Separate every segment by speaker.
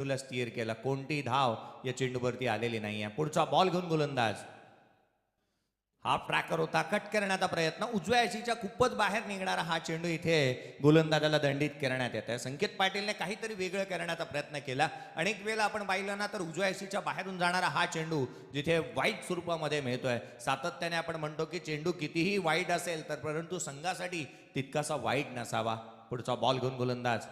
Speaker 1: चेंडूला stir केला, कोणतीही धाव या चेंडूवरती आलेली नाहीये. पुढचा बॉल घेऊन गोलंदाज, हाफ ट्रॅकर होता, कट करण्याचा प्रयत्न, उजव्या यशीच्या खूपच बाहेर निघणारा हा चेंडू इथे गोलंदाजाला दंडित करण्यात येत आहे. संकेत पाटीलने काहीतरी वेगळं करण्याचा प्रयत्न केला. अनेक वेळेला आपण पाहिलं ना तर उजव्या यशीच्या बाहेरून जाणारा हा चेंडू जिथे वाईट स्वरूपामध्ये मिळतोय, सातत्याने आपण म्हणतो की चेंडू कितीही वाईट असेल तर परंतु संघासाठी तितकासा वाईट नसावा. पुढचा बॉल घेऊन गोलंदाज,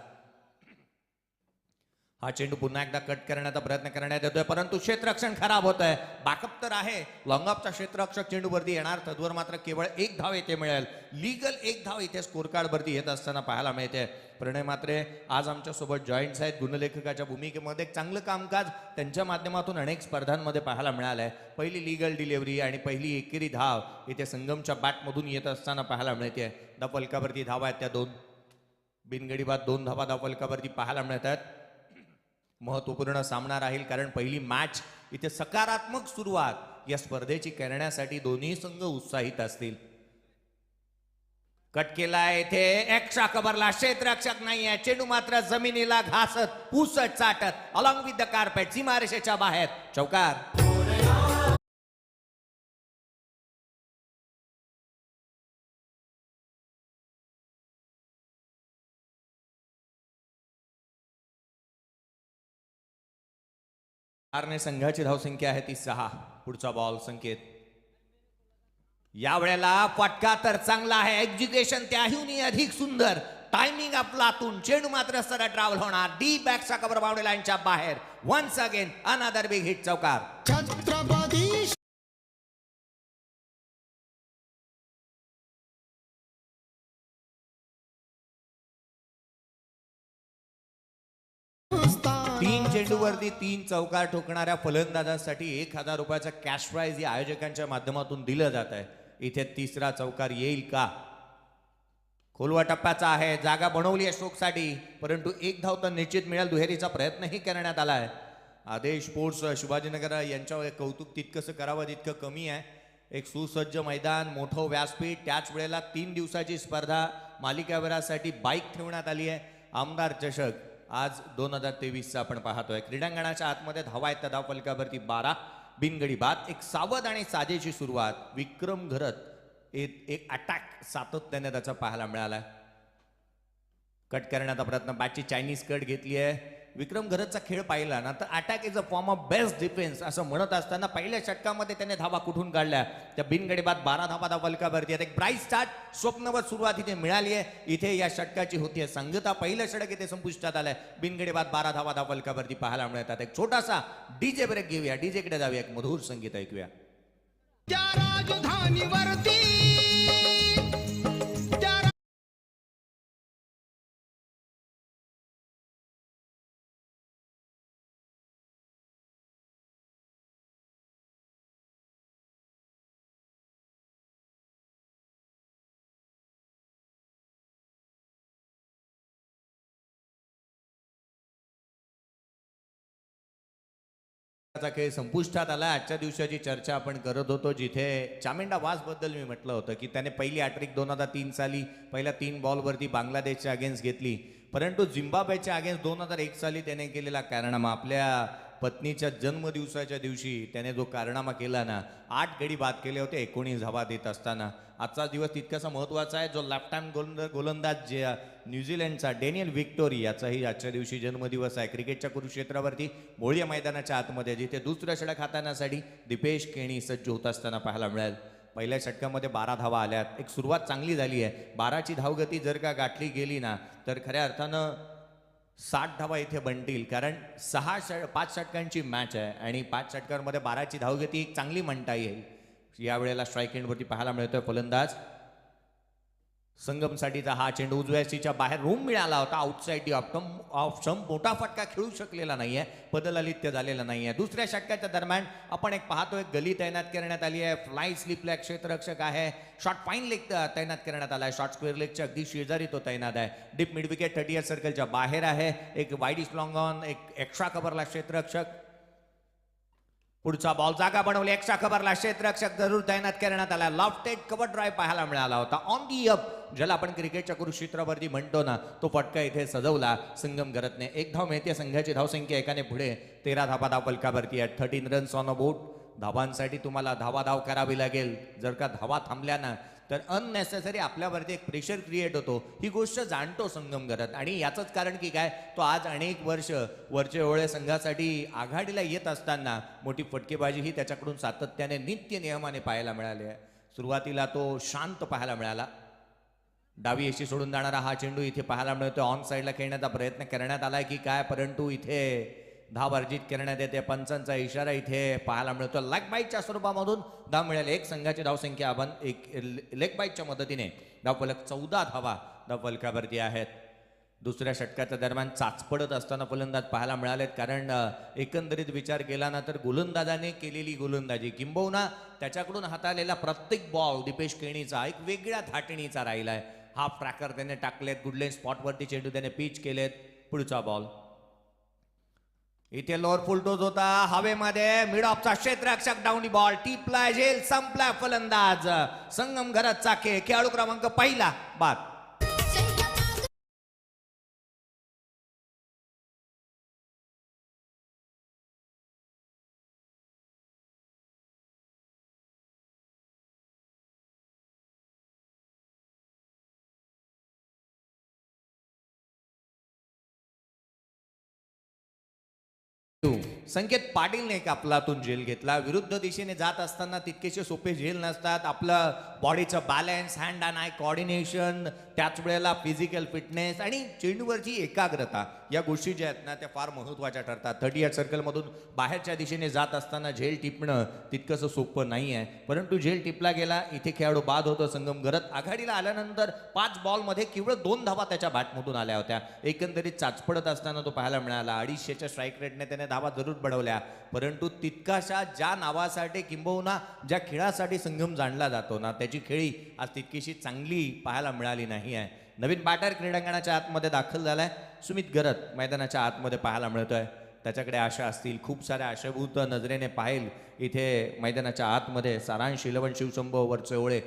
Speaker 1: हा चेंडू पुन्हा एकदा कट करण्याचा प्रयत्न करण्यात येतोय परंतु क्षेत्ररक्षण खराब होत आहे. बॅकअप तर आहे, लॉंगअपचा क्षेत्ररक्षक चेंडूवरती येणार, तद्वर मात्र केवळ एक धाव इथे मिळेल. लीगल एक धाव इथे स्कोर कार्ड वरती येत असताना पाहायला मिळते. प्रणय मात्रे आज आमच्या सोबत जॉईंट्स आहेत, गुणलेखकाच्या भूमिकेमध्ये चांगलं कामकाज त्यांच्या माध्यमातून अनेक स्पर्धांमध्ये पाहायला मिळालंय. पहिली लीगल डिलिव्हरी आणि पहिली एकेरी धाव इथे संगमच्या बॅटमधून येत असताना पाहायला मिळते. धावफलकावरती धावा आहेत त्या दोन, बिनगडी बाद 2 धावा धावफलकावरती पाहायला मिळतात. महत्वपूर्ण सामना राहील कारण पहिली मॅच इथे सकारात्मक सुरुवात या स्पर्धेची करण्यासाठी दोन्ही संघ उत्साहित असतील. कट केलाय इथे, एक्स्ट्रा कव्हरला क्षेत्ररक्षक नाहीये, चेंडू मात्र जमिनीला घासत पुसत चाटत अलॉंग विथ द कार्पेट सीमारेषेच्या बाहेर, चौकार. संघाची धावसंख्या आहे ती 6. पुढचा बॉल संकेत, या वेळेला फटका तर चांगला आहे, एज्युकेशन त्याहूनही अधिक सुंदर, टायमिंग आपलातून, चेंडू मात्र सरळ ट्रॅव्हल होणार डी बॅकचा कव्हर बाउंड्री लाईनच्या बाहेर. Once again another big hit, चौकार. छत्रपती 3 चेंडूवरती 3 चौकार ठोकणाऱ्या फलंदाजासाठी 1000 रुपयाचा कॅश प्राइज या आयोजकांच्या माध्यमातून दिलं जात आहे. इथे तिसरा चौकार येईल का? खोलवा टप्प्याचा आहे, जागा बनवली आहे स्ट्रोकसाठी परंतु एक धाव तर निश्चित मिळेल. दुहेरीचा प्रयत्नही करण्यात आला आहे. आदेश स्पोर्ट्स शिवाजीनगर यांच्या कौतुक तितकंसं करावं तितकं कमी आहे. एक सुसज्ज मैदान, मोठं व्यासपीठ, त्याच वेळेला 3 दिवसाची स्पर्धा, मालिकावीरासाठी बाईक ठेवण्यात आली आहे. आमदार चषक आज 2023चा आपण पाहतोय. क्रीडांगणाच्या आतमध्ये धावा आहेत त्या धावफलकावरती 12, बिनगडी बाद. एक सावध आणि साजेशी सुरुवात, विक्रम घरत एक अटॅक सातत्याने त्याचा पाहायला मिळाला. कट करण्याचा प्रयत्न, बॅटची चायनीज कट घेतली आहे. विक्रम घरतचा खेळ पाहिला ना तर attack is a form of best defence असं म्हणत असताना पहिल्या षटकामध्ये त्याने धावा कुठून काढल्या, त्या बिनगडी बाद 12 धावा धावफलकावरती. एक ब्राईट स्टार्ट, स्वप्नवत सुरुवात इथे मिळाली आहे. इथे या षटकाची होती आहे सांगता. पहिलं षटक इथे संपुष्टात आलंय, बिनगडी बाद 12 धावा धावफलकावरती पाहायला मिळतात. एक छोटासा डीजे ब्रेक घेऊया, डीजेकडे जाऊया, एक मधुर संगीत ऐकूया.
Speaker 2: त्या राजधानीवरती
Speaker 1: खेळ संपुष्टात आला. आजच्या दिवसाची चर्चा आपण करत होतो जिथे चामिंडा वास बद्दल मी म्हटलं होतं की त्याने पहिली हॅट्रिक 2003 साली पहिल्या 3 बॉलवरती बांगलादेशच्या अगेन्स्ट घेतली परंतु झिम्बाब्वेच्या अगेन्स्ट 2001 साली त्याने केलेला कारनामा, आपल्या पत्नीच्या जन्मदिवसाच्या दिवशी त्याने जो कारनामा केला ना, 8 गडी बाद केले होते 19 धावा देत असताना. आजचा दिवस तितकासा महत्त्वाचा आहे. जो लेफ्ट हँड गोलंदाज जे न्यूझीलंडचा डेनियल विक्टोरी याचाही आजच्या दिवशी जन्मदिवस आहे. क्रिकेटच्या कुरुक्षेत्रावरती मोळिया मैदानाच्या आतमध्ये जिथे दुसऱ्या षटक हाताळण्यासाठी दीपेश केणी सज्ज होत असताना पाहायला मिळेल. पहिल्या षटकामध्ये 12 धावा आल्यात, एक सुरुवात चांगली झाली आहे. 12ची धावगती जर का गाठली गेली ना तर खऱ्या अर्थानं 60 धावा इथे बनतील कारण 5 षटकांची मॅच आहे आणि 5 षटकांमध्ये 12ची धावगती एक चांगली म्हणता येईल. यावेळेला स्ट्राईक एंडवरती पाहायला मिळतोय फलंदाज. संगमसाठीचा हा चेंडू उजव्या यष्टीच्या बाहेर रूम मिळाला होता, आउटसाइड ऑफ स्टंप, मोठा फटका खेळू शकलेला नाहीये, बदलालित्य झालेला नाहीये. दुसऱ्या षटकाच्या दरम्यान आपण एक पाहतोय गली तैनात करण्यात आली आहे. फ्लाय स्लिप लेग क्षेत्ररक्षक आहे, शॉर्ट फाईन लेग तैनात करण्यात आला आहे, शॉर्ट स्क्वेअर लेगच्या अगदी शेजारी तो तैनात आहे. डीप मिड विकेट 30 सर्कलच्या बाहेर आहे. एक वाईड इस लॉंग ऑन, एक एक्स्ट्रा कव्हरला क्षेत्ररक्षक. पुढचा बॉल जागा बनवली, एक्स्ट्रा कव्हरला क्षेत्ररक्षक जरूर तैनात करण्यात आला. लॉफ्टेड कव्हर ड्राईव्ह पाहायला मिळाला होता. ऑन दी अप, ज्याला आपण क्रिकेटच्या कुरुक्षेत्रावरती म्हणतो ना, तो फटका इथे सजवला संगम घरतने. एक धाव मिळते, संघाची धावसंख्या एकाने पुढे. 13 धावा धाव फलकावरती आहेत. 13 रन्स ऑन अ बोट. धावांसाठी तुम्हाला धावाधाव करावी लागेल. जर का धावा थांबल्या ना तर अननेसेसरी आपल्यावरती एक प्रेशर क्रिएट होतो. ही गोष्ट जाणतो संगम घरत, आणि याचंच कारण की काय, तो आज अनेक वर्ष वरचे ओळे संघासाठी आघाडीला येत असताना मोठी फटकेबाजी ही त्याच्याकडून सातत्याने नित्य नियमाने पाहायला मिळाली आहे. सुरुवातीला तो शांत पाहायला मिळाला. डावी यशी सोडून जाणारा हा चेंडू इथे पाहायला मिळतोय. ऑन साईडला खेळण्याचा प्रयत्न करण्यात आलाय की काय, परंतु इथे धाव अर्जित करण्यात येते. पंचांचा इशारा इथे पाहायला मिळतो. लेग बाईटच्या स्वरूपामधून धाव मिळाली. एक संघाची धावसंख्या आपण एक लेग बाईटच्या मदतीने धावफलक 14 धावा धावफलकावरती आहेत. दुसऱ्या षटकाच्या दरम्यान चाचपडत असताना फलंदाज पाहायला मिळालेत, कारण एकंदरीत विचार केला ना तर गोलंदाजाने केलेली गोलंदाजी किंबहुना त्याच्याकडून हाताळलेला प्रत्येक बॉल दीपेश केणीचा एक वेगळ्या धाटणीचा राहिलाय. हाफ ट्रॅकर त्याने टाकलेत. गुडलेन स्पॉटवरती चेंडू त्याने पिच केलेत. पुढचा बॉल इथे लोअर फुल टोज होता हवेमध्ये. मिड ऑफचा क्षेत्ररक्षक डाऊनी बॉल टिपला, झेल संपला. फलंदाज संगम घरतचा खेळाडू क्रमांक पहिला बाद. संकेत पाटीलने कापलातून झेल घेतला. विरुद्ध दिशेने जात असताना तितकेसे सोपे झेल नसतात. आपलं बॉडीचं balance, hand and I coordination, त्याच वेळेला फिजिकल फिटनेस आणि चेंडूवरची एकाग्रता, या गोष्टी ज्या आहेत ना त्या फार महत्त्वाच्या ठरतात. 38 सर्कलमधून बाहेरच्या दिशेने जात असताना झेल टिपणं तितकंसं सोपं नाही आहे, परंतु झेल टिपला गेला. इथे खेळाडू बाद होतो. संगम घरत आघाडीला आल्यानंतर 5 बॉलमध्ये केवळ 2 धावा त्याच्या बॅटमधून आल्या होत्या. एकंदरीत चाचपडत असताना तो पाहायला मिळाला. 250च्या स्ट्राईक रेटने त्याने धावा जरूर बनवल्या, परंतु तितकाशा ज्या नावासाठी किंबहुना ज्या खेळासाठी संगम जाणला जातो ना त्याची खेळी आज तितकीशी चांगली पाहायला मिळाली नाही आहे. नवीन बॅटर क्रीडांगणाच्या आतमध्ये दाखल झालाय. सुमित घरत मैदानाच्या आतमध्ये पाहायला मिळतोय. त्याच्याकडे आशा असतील, खूप साऱ्या आशाभूत नजरेने पाहिल इथे मैदानाच्या आतमध्ये. सारांश इलेवन शिवशंभो वरचे ओळे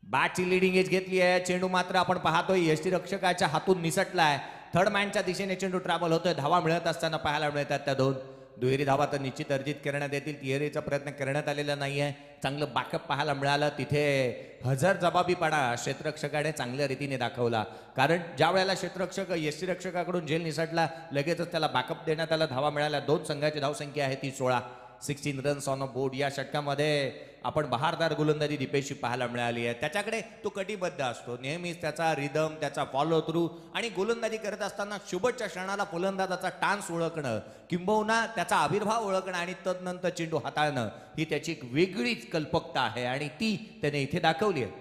Speaker 1: बॅटची लिडिंग एज घेतली आहे. चेंडू मात्र आपण पाहतोय यष्टीरक्षकाच्या हातून निसटलाय. थर्ड मॅनच्या दिशेने चेंडू ट्रॅव्हल होतोय. धावा मिळत असताना पाहायला मिळतात त्या 2 दुहेरी धावा तर निश्चित अर्जित करण्यात येतील. तिहेरीचा प्रयत्न करण्यात आलेला नाहीये. चांगलं बॅकअप पाहायला मिळालं. तिथे हजर जबाबीपणा क्षेत्ररक्षकाने चांगल्या रीतीने दाखवला, कारण ज्या वेळेला क्षेत्ररक्षक यष्टीरक्षकाकडून झेल निसटला लगेचच त्याला बॅकअप देण्यात आला. धावा मिळाल्या. 2 संघाची धावसंख्या आहे ती 16. 16 रन्स ऑन अ बोर्ड. या षटकामध्ये आपण बहारदार गोलंदाजी दीपेशची पाहायला मिळाली आहे. त्याच्याकडे तो कटिबद्ध असतो. नेहमीच त्याचा रिदम, त्याचा फॉलो थ्रू आणि गोलंदाजी करत असताना शेवटच्या क्षणाला फलंदाजाचा टान्स ओळखणं किंबहुना त्याचा आविर्भाव ओळखणं आणि तदनंतर चेंडू हाताळणं ही त्याची एक वेगळीच कल्पकता आहे आणि ती त्याने इथे दाखवली आहे.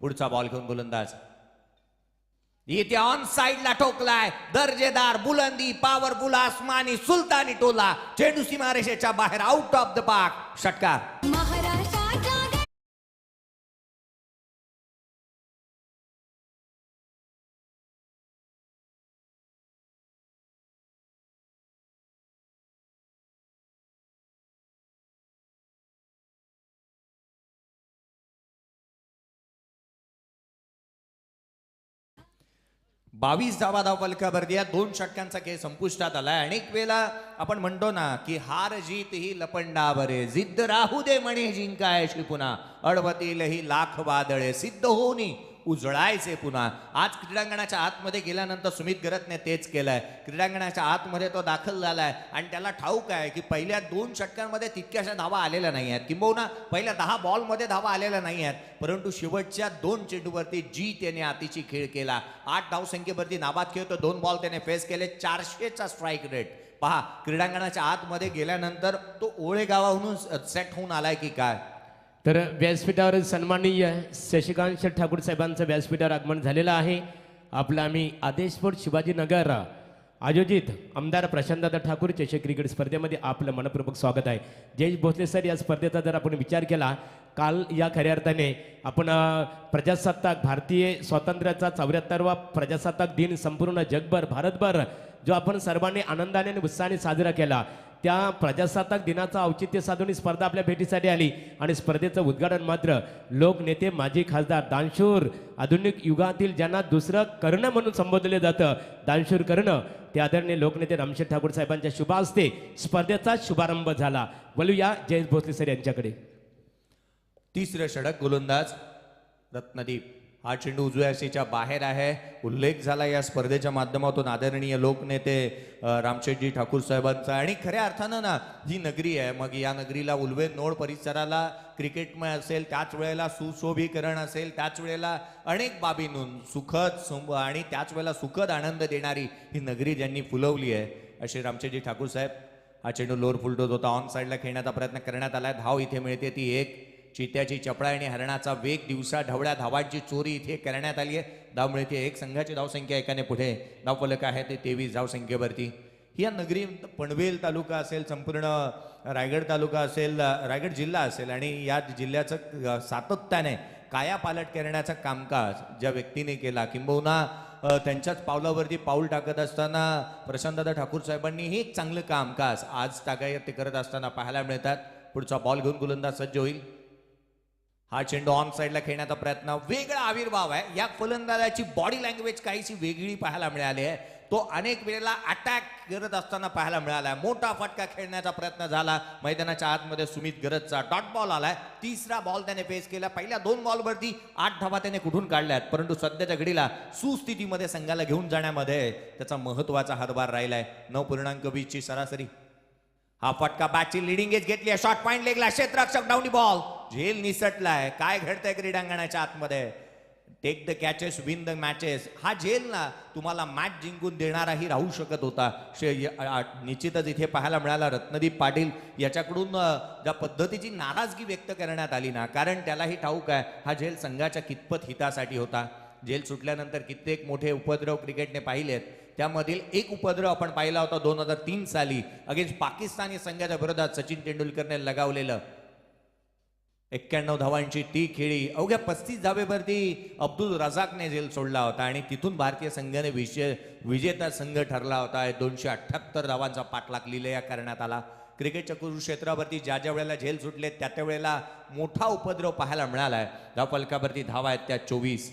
Speaker 1: पुढचा बॉल घेऊन गोलंदाज इथे ऑन साइडला ठोकलाय. दर्जेदार बुलंदी, पॉवरफुल आसमानी सुलतानी टोला. चेंडू सीमारेषेच्या बाहेर, आउट ऑफ द पार्क. षटकार. बावीस धावा धाव फलकावरती. या 2 षटकांचा खेळ संपुष्टात आलाय. अनेक वेळेला आपण म्हणतो ना की हार जीत ही लपंडावरे, जिद्द राहू दे म्हणे जिंकायची पुन्हा, अडवतील ही लाख वादळे, सिद्ध होऊनी उजळायचे पुन्हा. आज क्रीडांगणाच्या आतमध्ये गेल्यानंतर सुमित घरतने तेच केलंय. क्रीडांगणाच्या आतमध्ये तो दाखल झालाय आणि त्याला ठाऊक आहे की पहिल्या 2 षटकांमध्ये तितक्याशा धावा आलेल्या नाही आहेत, किंबहुना पहिल्या 10 बॉलमध्ये धावा आलेल्या नाही आहेत, परंतु शेवटच्या 2 चेंडूवरती जी त्याने अतिची खेळ केला. 8 धावसंख्येवरती नाबाद खेळतो. 2 बॉल त्याने फेस केले. 400चा स्ट्राईक रेट. पहा, क्रीडांगणाच्या आतमध्ये गेल्यानंतर तो ओळे गावाहून सेट होऊन आलाय की काय.
Speaker 3: तर व्यासपीठावर सन्माननीय शशिकांत ठाकूर साहेबांचं व्यासपीठावर आगमन झालेलं आहे. आपलं आम्ही आदेशपूर शिवाजीनगर आयोजित आमदार प्रशांतदादा ठाकूर चषक क्रिकेट स्पर्धेमध्ये आपलं मनपूर्वक स्वागत आहे. जयेश भोसले सर, या स्पर्धेचा जर आपण विचार केला, काल या खऱ्या अर्थाने आपण प्रजासत्ताक, भारतीय स्वातंत्र्याचा 74वा प्रजासत्ताक दिन संपूर्ण जगभर, भारतभर जो आपण सर्वांनी आनंदाने आणि उत्साहाने साजरा केला, त्या प्रजासत्ताक दिनाचं औचित्य साधून ही स्पर्धा आपल्या भेटीसाठी आली आणि स्पर्धेचं उद्घाटन मात्र लोकनेते माजी खासदार दानशूर आधुनिक युगातील ज्यांना दुसरं कर्ण म्हणून संबोधले जातं दानशूर कर्ण ते आदरणीय लोकनेते रामशेठ ठाकूर साहेबांच्या शुभ हस्ते स्पर्धेचा शुभारंभ झाला. बोलूया जयेश भोसले सर यांच्याकडे.
Speaker 1: तिसरं षटक गोलंदाज रत्नदीप. हा चेंडू उजव्या अशीच्या बाहेर आहे. उल्लेख झाला या स्पर्धेच्या माध्यमातून आदरणीय लोकनेते रामशेठजी ठाकूर साहेबांचा. आणि खऱ्या अर्थानं ना ही नगरी आहे, मग या नगरीला उल्वे नोड परिसराला क्रिकेटमय असेल, त्याच वेळेला सुशोभीकरण असेल, त्याच वेळेला अनेक बाबींतून सुखद आणि त्याच वेळेला सुखद आनंद देणारी ही नगरी ज्यांनी फुलवली आहे असे रामशेठजी ठाकूर साहेब. हा चेंडू लोअर फुलटोत होता, ऑन साईडला खेळण्याचा प्रयत्न करण्यात आलाय. धाव इथे मिळते ती एक. चित्याची चपळाई आणि हरणाचा वेग, दिवसा ढवळ्या धावांची चोरी इथे करण्यात आली आहे. धाव मिळते एक. संघाची धावसंख्या एकाने पुढे. धावफलक आहे ते 23 धावसंख्येवरती. ही या नगरी पनवेल तालुका असेल, संपूर्ण रायगड तालुका असेल, रायगड जिल्हा असेल आणि या जिल्ह्याचं सातत्याने कायापालट करण्याचं कामकाज ज्या व्यक्तीने केला, किंबहुना त्यांच्याच पावलावरती पाऊल टाकत असताना प्रशांतदादा ठाकूर साहेबांनी हे चांगलं कामकाज आज तागायत ते करत असताना पाहायला मिळतात. पुढचा बॉल घेऊन गोलंदाज सज्ज होईल. हा चेंडू ऑन साईडला खेळण्याचा प्रयत्न. वेगळा आविर्भाव आहे या फलंदाजाची. बॉडी लँग्वेज काहीशी वेगळी पाहायला मिळाली आहे. तो अनेक वेळेला अटॅक करत असताना पाहायला मिळाला. मोठा फटका खेळण्याचा प्रयत्न झाला मैदानाच्या आतमध्ये. सुमित गरजचा डॉट बॉल आलाय. तिसरा बॉल त्याने पेस केला. पहिल्या 2 बॉलवरती 8 धावा त्याने कुठून काढल्यात, परंतु सध्याच्या घडीला सुस्थितीमध्ये संघाला घेऊन जाण्यामध्ये त्याचा महत्वाचा हातभार राहिलाय. 9.20 ची सरासरी. हा फटका बॅटची लिडिंग एज घेतली आहे. शॉर्ट पॉइंट लेगला क्षेत्ररक्षक डाऊनी बॉल. झेल निसटलाय. काय घडतंय क्रीडांगणाच्या आतमध्ये. Take the catches win the matches. हा झेल ना तुम्हाला मॅच जिंकून देणाराही राहू शकत होता. निश्चितच इथे पाहायला मिळाला रत्नदीप पाटील याच्याकडून ज्या पद्धतीची नाराजगी व्यक्त करण्यात आली ना, कारण त्यालाही ठाऊक आहे हा झेल संघाच्या कितपत हितासाठी होता. झेल सुटल्यानंतर कित्येक मोठे उपद्रव क्रिकेटने पाहिलेत. त्यामधील एक उपद्रव आपण पाहिला होता 2003 साली अगेन्स्ट पाकिस्तानी संघाच्या विरोधात सचिन तेंडुलकरने लगावलेलं. 91 धावांची ती खेळी. अवघ्या 35 धावेवरती अब्दुल रजाकने झेल सोडला होता आणि तिथून भारतीय संघाने विजेता संघ ठरला होता. 278 धावांचा पाठलाग लिहिल्या करण्यात आला. क्रिकेटच्या कुरुक्षेत्रावरती ज्या ज्या वेळेला झेल सुटले त्या त्या वेळेला मोठा उपद्रव पाहायला मिळालाय. धावफलकावरती धावा आहेत त्या 24.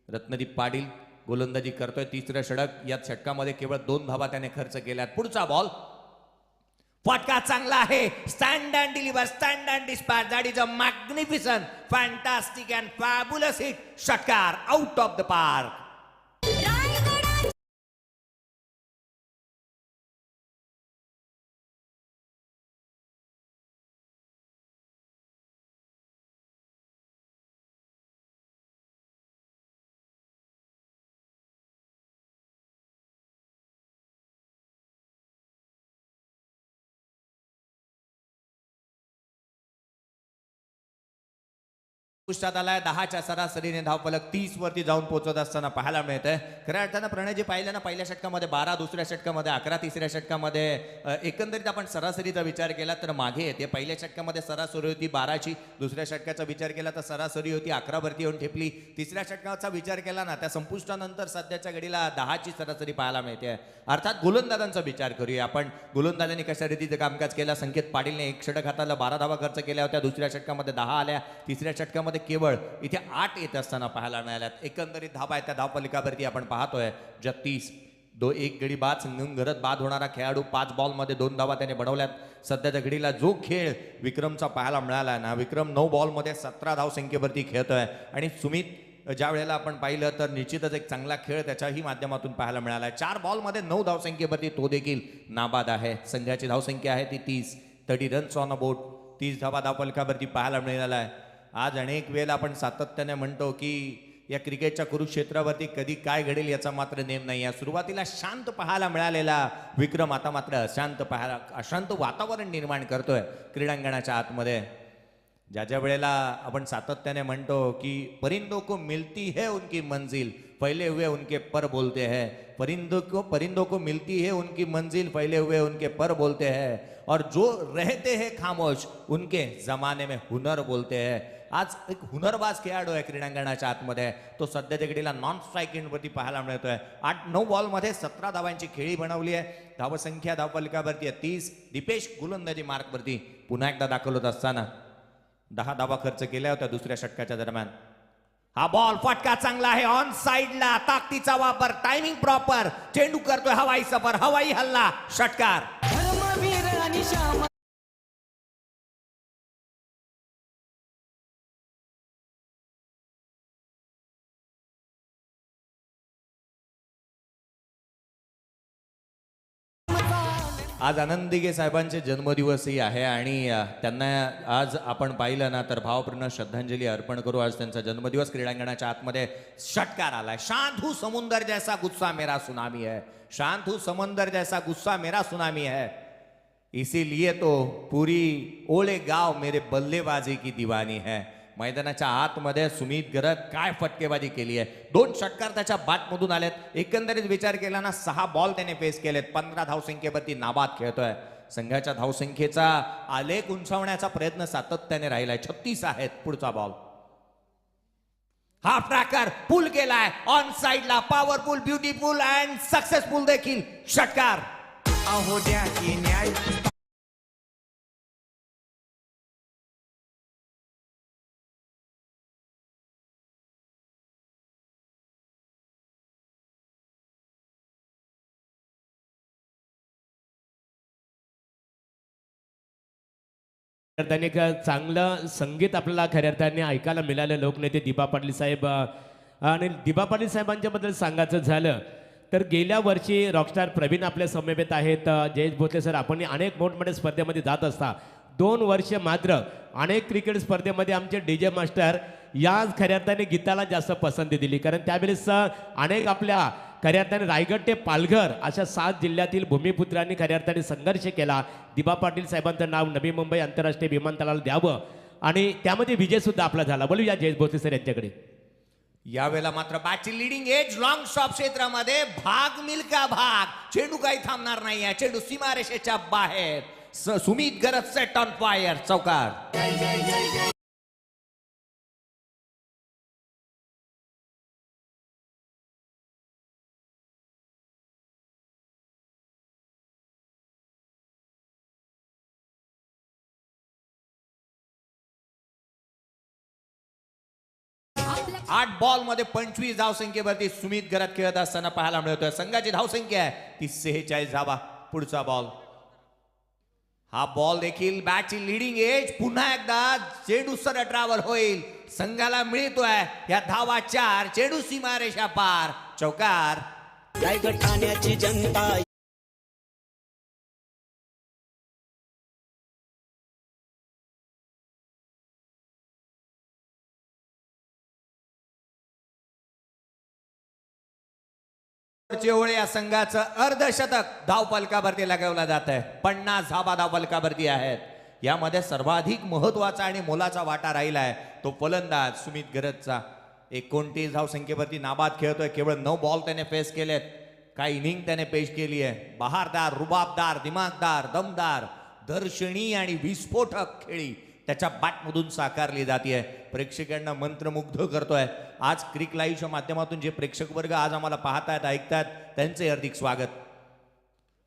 Speaker 1: रत्नदीप पाटील गोलंदाजी करतोय. तिसरं षटक. या षटकामध्ये केवळ 2 धावा त्याने खर्च केल्यात. पुढचा बॉल. फटका चांगला आहे. Stand and deliver, stand and dispatch. That is a magnificent, fantastic and fabulous hit. षटकार आउट ऑफ द पार्क. पुष्टात आलाय. 10च्या सरासरीने धावफलक 30 वरती जाऊन पोहोचत असताना पाहायला मिळतंय. खऱ्या अर्थानं प्रणयजी पाहिलं ना, पहिल्या षटकामध्ये 12, दुसऱ्या षटकामध्ये 11, तिसऱ्या षटकामध्ये एकंदरीत आपण सरासरीचा विचार केला तर मागे येते. पहिल्या षटकामध्ये सरासरी होती 12ची. दुसऱ्या षटकाचा विचार केला तर सरासरी होती 11 वरती येऊन ठेपली. तिसऱ्या षटकाचा विचार केला ना, त्या संपुष्टानंतर सध्याच्या घडीला 10ची सरासरी पाहायला मिळते. अर्थात गोलंदाजांचा विचार करूया आपण. गोलंदाजांनी कशा रीतीचं कामकाज केला. संकेत पाटीलने एक षटक हाताला 12 धावा खर्च केल्या होत्या. दुसऱ्या षटकामध्ये 10 आल्या. तिसऱ्या षटकामध्ये केवळ इथे 8 येत असताना पाहायला मिळाल्यात. एकंदरीत धावा आहेत त्या धावफलकावरती आपण पाहतोय 36. 1 गडी बाद संगम घरत बाद होणारा खेळाडू. 5 बॉलमध्ये 2 धावा त्याने बनवल्यात. सध्याच्या घडीला जो खेळ विक्रमचा पाहायला मिळाला ना, विक्रम 9 बॉलमध्ये 17 धावसंख्येवरती खेळतोय. आणि सुमित ज्या वेळेला आपण पाहिलं तर निश्चितच एक चांगला खेळ त्याच्याही माध्यमातून पाहायला मिळाला. 4 बॉलमध्ये 9 धावसंख्येवरती तो देखील नाबाद आहे. संघाची धावसंख्या आहे ती 30 रन्स ऑन अ बोर्ड. 30 धावा धावफलकावरती पाहायला मिळाला आहे. आज अनेक वेळेला आपण सातत्याने म्हणतो की या क्रिकेटच्या कुरुक्षेत्रावरती कधी काय घडेल याचा मात्र नेम नाही आहे. सुरुवातीला शांत पाहायला मिळालेला विक्रम आता मात्र अशांत वातावरण निर्माण करतोय क्रीडांगणाच्या आतमध्ये. ज्या ज्या वेळेला आपण सातत्याने म्हणतो की परिंदों को मिलती है उनकी मंजिल, फैले हुए उनके पर बोलते हैं. परिंदों को मिलती है उनकी मंजिल, फैले हुए उनके पर बोलते हैं. और जो रहते हैं खामोश उनके जमाने में हुनर बोलते हैं. आज एक हुनरबाज खेळाडू आहे क्रीडांगणाच्या आतमध्ये. तो सध्या घडीला नॉन स्ट्राईक एंडवरती पाहायला मिळतोय. 8-9 बॉलमध्ये 17 धावांची खेळी बनवली आहे. धावसंख्या धावफलकावरती 30. दीपेश गोलंदाजी मार्कवरती पुन्हा एकदा दाखल होत असताना 10 धावा खर्च केल्या होत्या दुसऱ्या षटकाच्या दरम्यान. हा बॉल फटका चांगला आहे ऑन साइडला. ताकदीचा वापर, टायमिंग प्रॉपर. चेंडू करतोय हवाई सफर, हवाई हल्ला, षटकार.
Speaker 2: धर्मवीर आणि श्याम
Speaker 1: आज आनंदिगे साहेबांचे जन्मदिवसही आहे आणि त्यांना आज आपण पाहिलं ना तर भावपूर्ण श्रद्धांजली अर्पण करू. आज त्यांचा जन्मदिवस. क्रीडांगणाच्या आतमध्ये षटकार आलाय. शांत हूं समुंदर जैसा गुस्सा मेरा सुनामी है, शांत हूं समंदर जैसा गुस्सा मेरा सुनामी है, इसीलिए तो पूरी ओले गाव मेरे बल्लेबाजी की दीवानी है. मैदानाच्या आतमध्ये सुमित गरत काय फटकेबाजी केली आहे. 2 षटकार त्याच्या बॅटमधून आलेत. एकंदरीत विचार केला ना 6 बॉल त्याने फेस केलेत. 15 धावसंख्येवरती नाबाद खेळतोय. संघाच्या धावसंख्येचा आलेख उंचावण्याचा प्रयत्न सातत्याने राहिलाय. 36 आहेत. पुढचा बॉल. हाफ ट्रॅकर पुल केलाय ऑन साइडला. पॉवरफुल, ब्युटिफुल अँड सक्सेसफुल देखील, षटकार.
Speaker 2: अहो द्या की न्याय
Speaker 3: त्यांनी एक चांगलं संगीत आपल्याला खऱ्या अर्थाने ऐकायला मिळालं. लोकनेते दिबा पाटील साहेब आणि दिबा पाटील साहेबांच्या बद्दल सांगायचं झालं तर गेल्या वर्षी रॉकस्टार प्रवीण आपल्या समवेत आहेत. जयेश भोसले सर, आपण अनेक मोठमोठ्या स्पर्धेमध्ये जात असता. 2 वर्ष मात्र अनेक क्रिकेट स्पर्धेमध्ये आमचे DJ मास्टर याच खऱ्या अर्थाने गीताला जास्त पसंती दिली. कारण त्यावेळेस अनेक आपल्या खऱ्या अर्थाने रायगड ते पालघर अशा 7 जिल्ह्यातील भूमिपुत्रांनी खऱ्या अर्थाने संघर्ष केला. दिबा पाटील साहेबांचं नाव नवी मुंबई आंतरराष्ट्रीय विमानतळाला द्यावं आणि त्यामध्ये विजय सुद्धा आपला झाला. बोलूया जयेश भोसले सर यांच्याकडे.
Speaker 1: यावेळेला मात्र बॅटची लिडिंग एज लॉंग स्टॉप क्षेत्रामध्ये भाग मिल्का भाग. चेंडू काही थांबणार नाहीये. चेंडू सीमारेषेच्या बाहेर. सुमित गरज सेट ऑन फायर, चौकार. आठ बॉल मध्ये 25 धावसंख्येवरती सुमित गरज खेळत असताना पाहायला मिळतोय. संघाची धावसंख्या आहे ती 46 धावा. पुढचा बॉल. हा बॉल देखील बॅटची लिडिंग एज. पुन्हा एकदा चेंडू सरळ ट्रॅव्हल होईल. संघाला मिळतोय या धावा 4. चेंडू सीमारेषा पार, चौकार.
Speaker 2: रायगड ठाण्याची जनता
Speaker 1: ओळे या संघाचं अर्धशतक धावफलकावरती लगावला जात आहे. 50 धावा धावफलकावरती आहेत. यामध्ये सर्वाधिक महत्वाचा आणि मोलाचा वाटा राहिला आहे तो फलंदाज सुमित गरजचा. 29 धावसंख्येवरती नाबाद खेळतोय. केवळ 9 बॉल त्याने फेस केलेत. काय इनिंग त्याने पेश केली आहे. बहारदार, रुबाबदार, दिमागदार, दमदार, दर्शनी आणि विस्फोटक खेळी त्याच्या बॅटमधून साकारली जाते. प्रेक्षकांना मंत्रमुग्ध करतोय. आज क्रिक लाईव्हच्या माध्यमातून जे प्रेक्षक वर्ग आज आम्हाला पाहतायत, ऐकतात, त्यांचे हार्दिक स्वागत.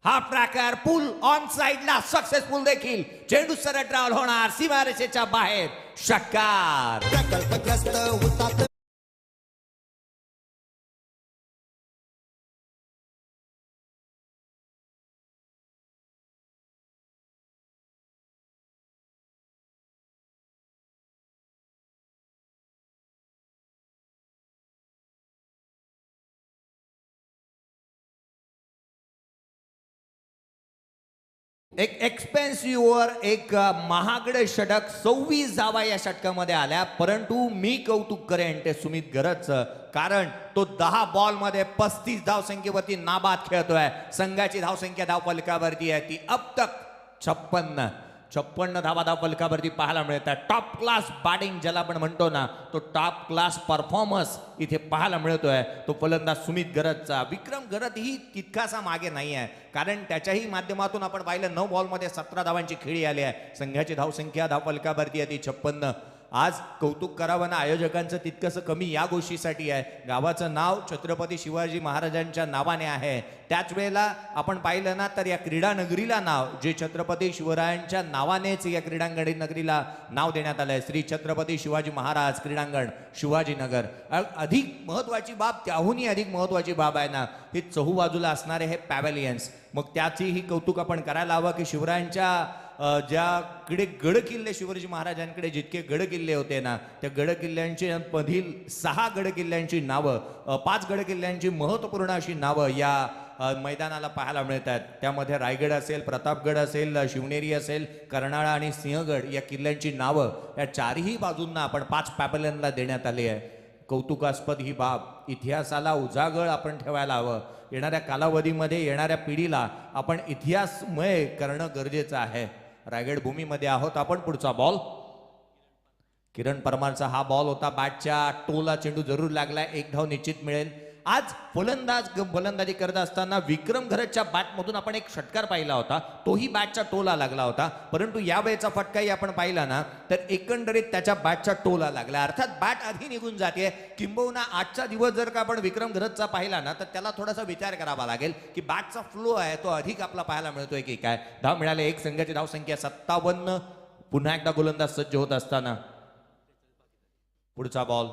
Speaker 1: हाफ ट्रॅकर पुल ऑन साइडला सक्सेसफुल देखील. चेंडू सरळ ट्रॅव्हल होणार सीमारेषेच्या बाहेर, षटकार.
Speaker 2: प्रकल्पग्रस्त होतात
Speaker 1: एक एक्सपेन्सिव्हवर एक महागडे षटक. 26 धावा या षटकामध्ये आल्या. परंतु मी कौतुक करेन ते सुमित गरजचं, कारण तो 10 बॉल मध्ये 35 धावसंख्येवरती नाबाद खेळतोय. संघाची धावसंख्या धावफलकावरती आहे ती अब तक 56 धावा धावफलकावरती पाहायला मिळतात. टॉप क्लास बॅटिंग ज्याला आपण म्हणतो ना, तो टॉप क्लास परफॉर्मन्स इथे पाहायला मिळतोय तो फलंदाज सुमित गरजचा. विक्रम गरज ही तितकासा मागे नाही आहे, कारण त्याच्याही माध्यमातून आपण पाहिलं 9 बॉलमध्ये 17 धावांची खेळी आली आहे. संघाची धावसंख्या धावफलकावरती आहे ती 56. आज कौतुक करावं ना आयोजकांचं तितकंसं कमी या गोष्टीसाठी आहे. गावाचं नाव छत्रपती शिवाजी महाराजांच्या नावाने आहे. त्याच वेळेला आपण पाहिलं ना तर या क्रीडा नगरीला नाव जे छत्रपती शिवरायांच्या नावानेच या क्रीडांगण नगरीला नाव देण्यात आलंय. श्री छत्रपती शिवाजी महाराज क्रीडांगण शिवाजीनगर. अधिक महत्वाची बाब, त्याहूनही अधिक महत्वाची बाब आहे ना, हे चहूबाजूला असणारे हे पॅव्हेलियन्स. मग त्याचीही कौतुक आपण करायला हवं की शिवरायांच्या ज्याकडे गड किल्ले शिवाजी महाराजांकडे जितके गड किल्ले होते ना, त्या गड किल्ल्यांची मधील 6 गड किल्ल्यांची नावं, 5 गड किल्ल्यांची महत्वपूर्ण अशी नावं या मैदानाला पाहायला मिळत आहेत. त्यामध्ये रायगड असेल, प्रतापगड असेल, शिवनेरी असेल, कर्नाळा आणि सिंहगड या किल्ल्यांची नावं या चारही बाजूंना आपण 5 पॅव्हेलियनला देण्यात आली आहे. कौतुकास्पद ही बाब. इतिहासाला उजागर आपण ठेवायला हवं. येणाऱ्या कालावधीमध्ये येणाऱ्या पिढीला आपण इतिहासमय करणं गरजेचं आहे. रायगड भूमीमध्ये आहोत आपण. पुढचा बॉल किरण परमारचा हा बॉल होता. बॅटच्या टोला चेंडू जरूर लागलाय. 1 धाव निश्चित मिळेल. आज फलंदाजी करत असताना विक्रम घरतच्या बॅटमधून आपण एक षटकार पाहिला होता. तोही बॅटच्या टोला लागला होता. परंतु या वेळेचा फटकाही आपण पाहिला ना तर एकंदरीत त्याच्या बॅटच्या टोला लागला. अर्थात बॅट आधी निघून जाते. किंबहुना आजचा दिवस जर का आपण विक्रम घरतचा पाहिला ना तर त्याला थोडासा विचार करावा लागेल की बॅटचा फ्लो आहे तो अधिक आपला पाहायला मिळतोय की काय. धाव मिळाले. एक संघाची धावसंख्या 57. पुन्हा एकदा गोलंदाज सज्ज होत असताना पुढचा बॉल.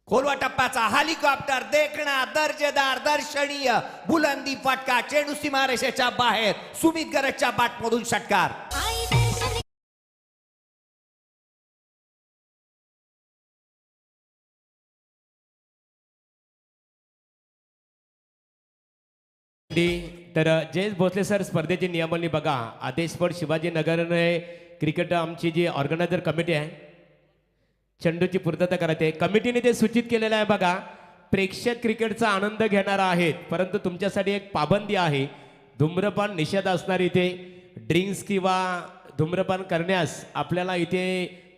Speaker 1: खोलवा टप्प्याचा हेलिकॉप्टर देखणा दर्जेदार दर्शनीय बुलंदी फटका. चेंडू सीमारेषेच्या बाहेर. सुमित गरजच्या बॅटमधून षटकार.
Speaker 3: तर जयेश भोसले सर स्पर्धेची नियमावली बघा. आदेशपर शिवाजीनगरने क्रिकेट आमची जी ऑर्गनायझर कमिटी आहे चेंडूची पूर्तता करायची. कमिटीने ते सूचित केलेलं आहे बघा. प्रेक्षक क्रिकेटचा आनंद घेणार आहेत परंतु तुमच्यासाठी एक पाबंदी आहे. धूम्रपान निषेध असणार इथे. ड्रिंक्स किंवा धूम्रपान करण्यास आपल्याला इथे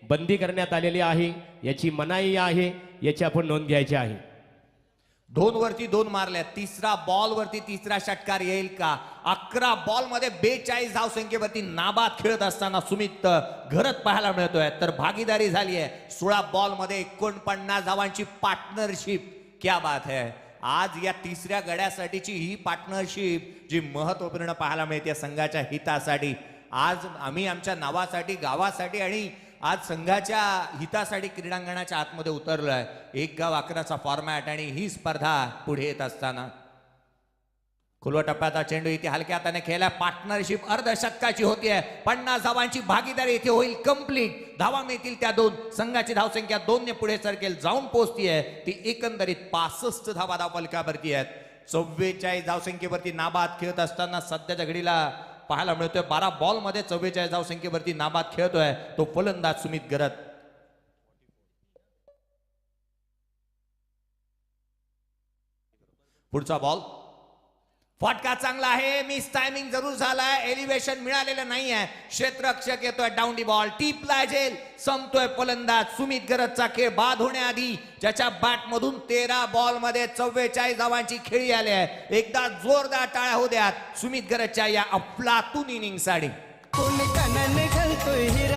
Speaker 3: बंदी करण्यात आलेली आहे. याची मनाई आहे. याची आपण नोंद घ्यायची आहे.
Speaker 1: 2 वरती 2 मारल्या. तिसरा बॉल वरती तिसरा षटकार येईल का. 11 बॉल मध्ये 42 धावसंख्येवरती नाबाद खेळत असताना सुमित घरत पाहायला मिळतोय. तर भागीदारी झाली आहे 16 बॉल मध्ये 49 धावांची पार्टनरशिप. क्या बात है. आज या तिसऱ्या गड्यासाठीची ही पार्टनरशिप जी महत्वपूर्ण पाहायला मिळते संघाच्या हितासाठी. आज आम्ही आमच्या नावासाठी, गावासाठी आणि आज संघाच्या हितासाठी क्रीडांगणाच्या आतमध्ये उतरलोय. 1 गाव 11चा फॉर्मॅट आणि ही स्पर्धा पुढे येत असताना खुलवा टप्प्याचा चेंडू इथे हलक्या हाताने खेळला. पार्टनरशिप अर्धशतकाची होतीये. 50 धावांची भागीदारी इथे होईल कंप्लीट. धावा मिळतील त्या 2. संघाची धावसंख्या 2 ने पुढे सरकेल जाऊन पोहोचतीये. ती एकंदरीत 65 धावा धावफलकावरती आहेत. 44 धावसंख्येवरती नाबाद खेळत असताना सध्याच्या घडीला पाहायला मिळतोय 12 बॉल मध्ये 44 धावसंख्येवरती नाबाद खेळतोय तो फलंदाज सुमित गरत. पुढचा बॉल. फटका चांगला आहे. मिस टायमिंग जरूर झालाय. एलिव्हेशन मिळालेलं नाहीये. क्षेत्ररक्षक येतोय. डाऊन दी बॉल टीपला जेल. संपतोय फलंदाज सुमित गरजचा खेळ बाद होण्याआधी ज्याच्या बॅट मधून 13 बॉल मध्ये 44 धावांची खेळी आली आहे. एकदा जोरदार टाळ्या होऊ द्यात सुमित गरजच्या या अफलातून इनिंग साठी.
Speaker 2: कोण कानाने घालतोय हिरा.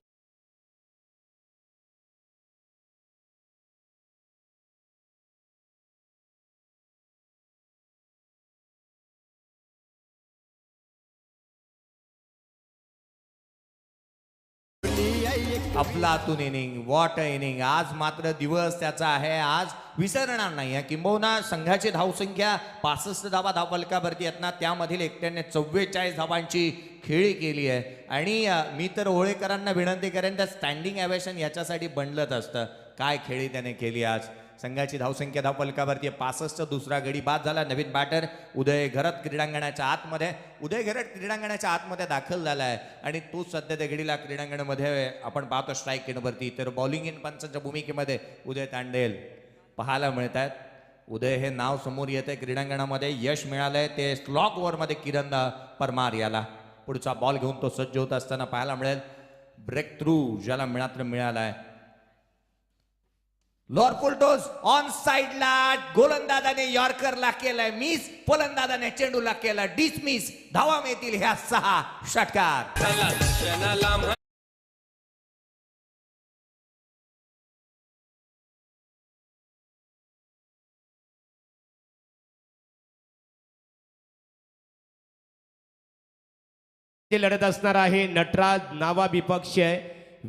Speaker 1: अफलातून इनिंग. What a inning. आज मात्र दिवस त्याचा आहे. आज विसरणार नाही. किंबहुना संघाची धावसंख्या 65 धावा धावफलकावरती आहेत ना त्यामधील एकट्याने 44 धावांची खेळी केली आहे. आणि मी तर होळेकरांना विनंती करेन त्या स्टँडिंग एवेशन याच्यासाठी बनलत असतं. काय खेळी त्याने केली आज. संघाची धावसंख्या धावफलकावरती 65. दुसरा गडी बाद झाला. नवीन बॅटर उदय घरत क्रीडांगणाच्या आतमध्ये. उदय घरत क्रीडांगणाच्या आतमध्ये दाखल झाला आहे आणि तो सध्या त्या घडीला क्रीडांगणामध्ये आपण पाहतो स्ट्राईक एंडवरती. तर बॉलिंग इन पंचांच्या भूमिकेमध्ये उदय तांडेल पाहायला मिळत आहेत. उदय हे नाव समोर येते क्रीडांगणामध्ये. यश मिळालंय ते स्लॉग ओव्हरमध्ये किरण परमार याला. पुढचा बॉल घेऊन तो सज्ज होत असताना पाहायला मिळेल. ब्रेक थ्रू ज्याला मिळालाय. लॉर फुलटोस ऑन साइडला. गोलंदाजाने यॉर्करला केलाय मिस. फलंदाजाने चेंडूला केला डिसमिस. धावा मिळतील ह्या 6 षटकार.
Speaker 3: ते लढत असणार आहे नटराज नावा विपक्ष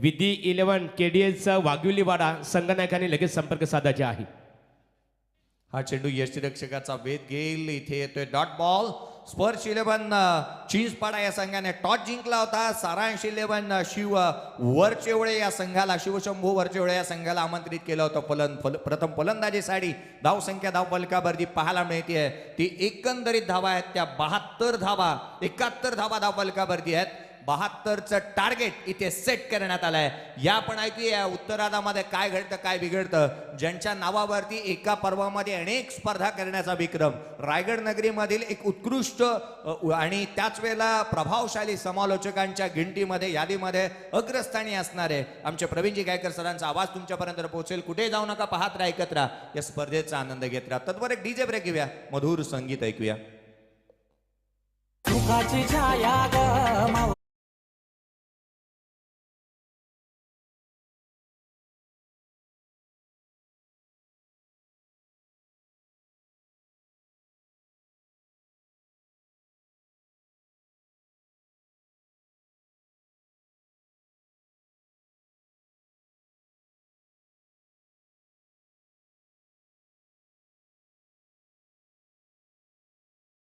Speaker 3: विधी 11 केडीएस वाघविलीवाडा संगनायकाने लगेच संपर्क साधायचे आहे.
Speaker 1: हा चेंडू यष्टीरक्षकाचा वेध घेईल. इथे येतोय डॉट बॉल. स्पर्श 11 चिंचपाडा या संघाने टॉस जिंकला होता. सारांश 11 शिव वरचेवळे या संघाला शिवशंभू वरचेवळे या संघाला आमंत्रित केलं होतं. प्रथम फलंदाजीसाठी धावसंख्या धावफलकावरती पाहायला मिळते ती एकंदरीत धावा आहेत त्या 72 धावा 71 धावा धावफलकावरती आहेत. 72चं टार्गेट इथे सेट करण्यात आलंय. या पण ऐकूया उत्तरार्धामध्ये काय घडतं काय बिघडतं. ज्यांच्या नावावरती एका पर्वामध्ये अनेक स्पर्धा करण्याचा विक्रम रायगड नगरीमधील एक उत्कृष्ट आणि त्याच वेळेला प्रभावशाली समालोचकांच्या गिनतीमध्ये यादीमध्ये अग्रस्थानी असणारे आमचे प्रवीणजी गायकर सरांचा आवाज तुमच्यापर्यंत पोहोचेल. कुठे जाऊ नका, पाहत राहा, एकत्र राहा, या स्पर्धेचा आनंद घेत राहा. तत्वर एक डीजे ब्रेक घेऊया, मधुर संगीत ऐकूया.
Speaker 2: मुखाची छाया ग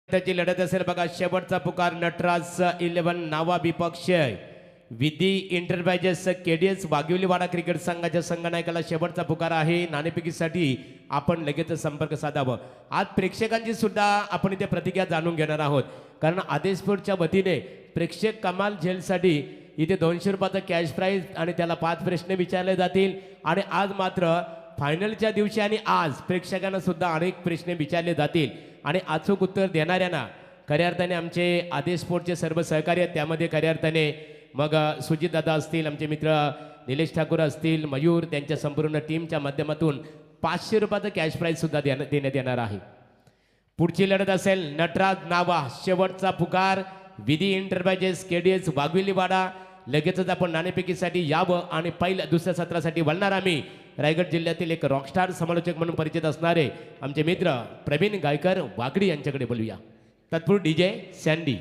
Speaker 3: त्याची लढत असेल बघा. शेवटचा पुकार नटराज 11 नावा विपक्ष विधी इंटरप्राइजेस केडीएस वाघिवलीवाडा क्रिकेट संघाच्या संघनायकाला शेवटचा पुकार आहे. नाणेफेकीसाठी आपण लगेच संपर्क साधावा. आज प्रेक्षकांची सुद्धा आपण इथे प्रतिक्रिया जाणून घेणार आहोत, कारण आदेशपूरच्या वतीने प्रेक्षक कमाल झेलसाठी इथे 200 रुपयाचा कॅश प्राईज आणि त्याला 5 प्रश्न विचारले जातील. आणि आज मात्र फायनलच्या दिवशी आणि आज प्रेक्षकांना सुद्धा अनेक प्रश्न विचारले जातील आणि अचूक उत्तर देणाऱ्यांना खऱ्या अर्थाने आमचे आदेश स्पोर्टचे सर्व सहकारी आहेत. त्यामध्ये खऱ्या अर्थाने मग सुजित दादा असतील, आमचे मित्र निलेश ठाकूर असतील, मयूर, त्यांच्या संपूर्ण टीमच्या माध्यमातून 500 रुपयाचं कॅश प्राईज सुद्धा देण्यात येणार आहे. पुढची लढत असेल नटराज नावा शेवटचा पुकार विधी इंटरप्राइजेस केडीएस वाघविलीवाडा. लगेचच आपण नाणेफेकीसाठी यावं आणि पहिल्या दुसऱ्या सत्रासाठी वळणार. आम्ही रायगड जिल्ह्यातील एक रॉकस्टार समालोचक म्हणून परिचित असणारे आमचे मित्र प्रवीण गायकर वागडी यांच्याकडे बोलूया. तत्पूर्वी डीजे सँडी.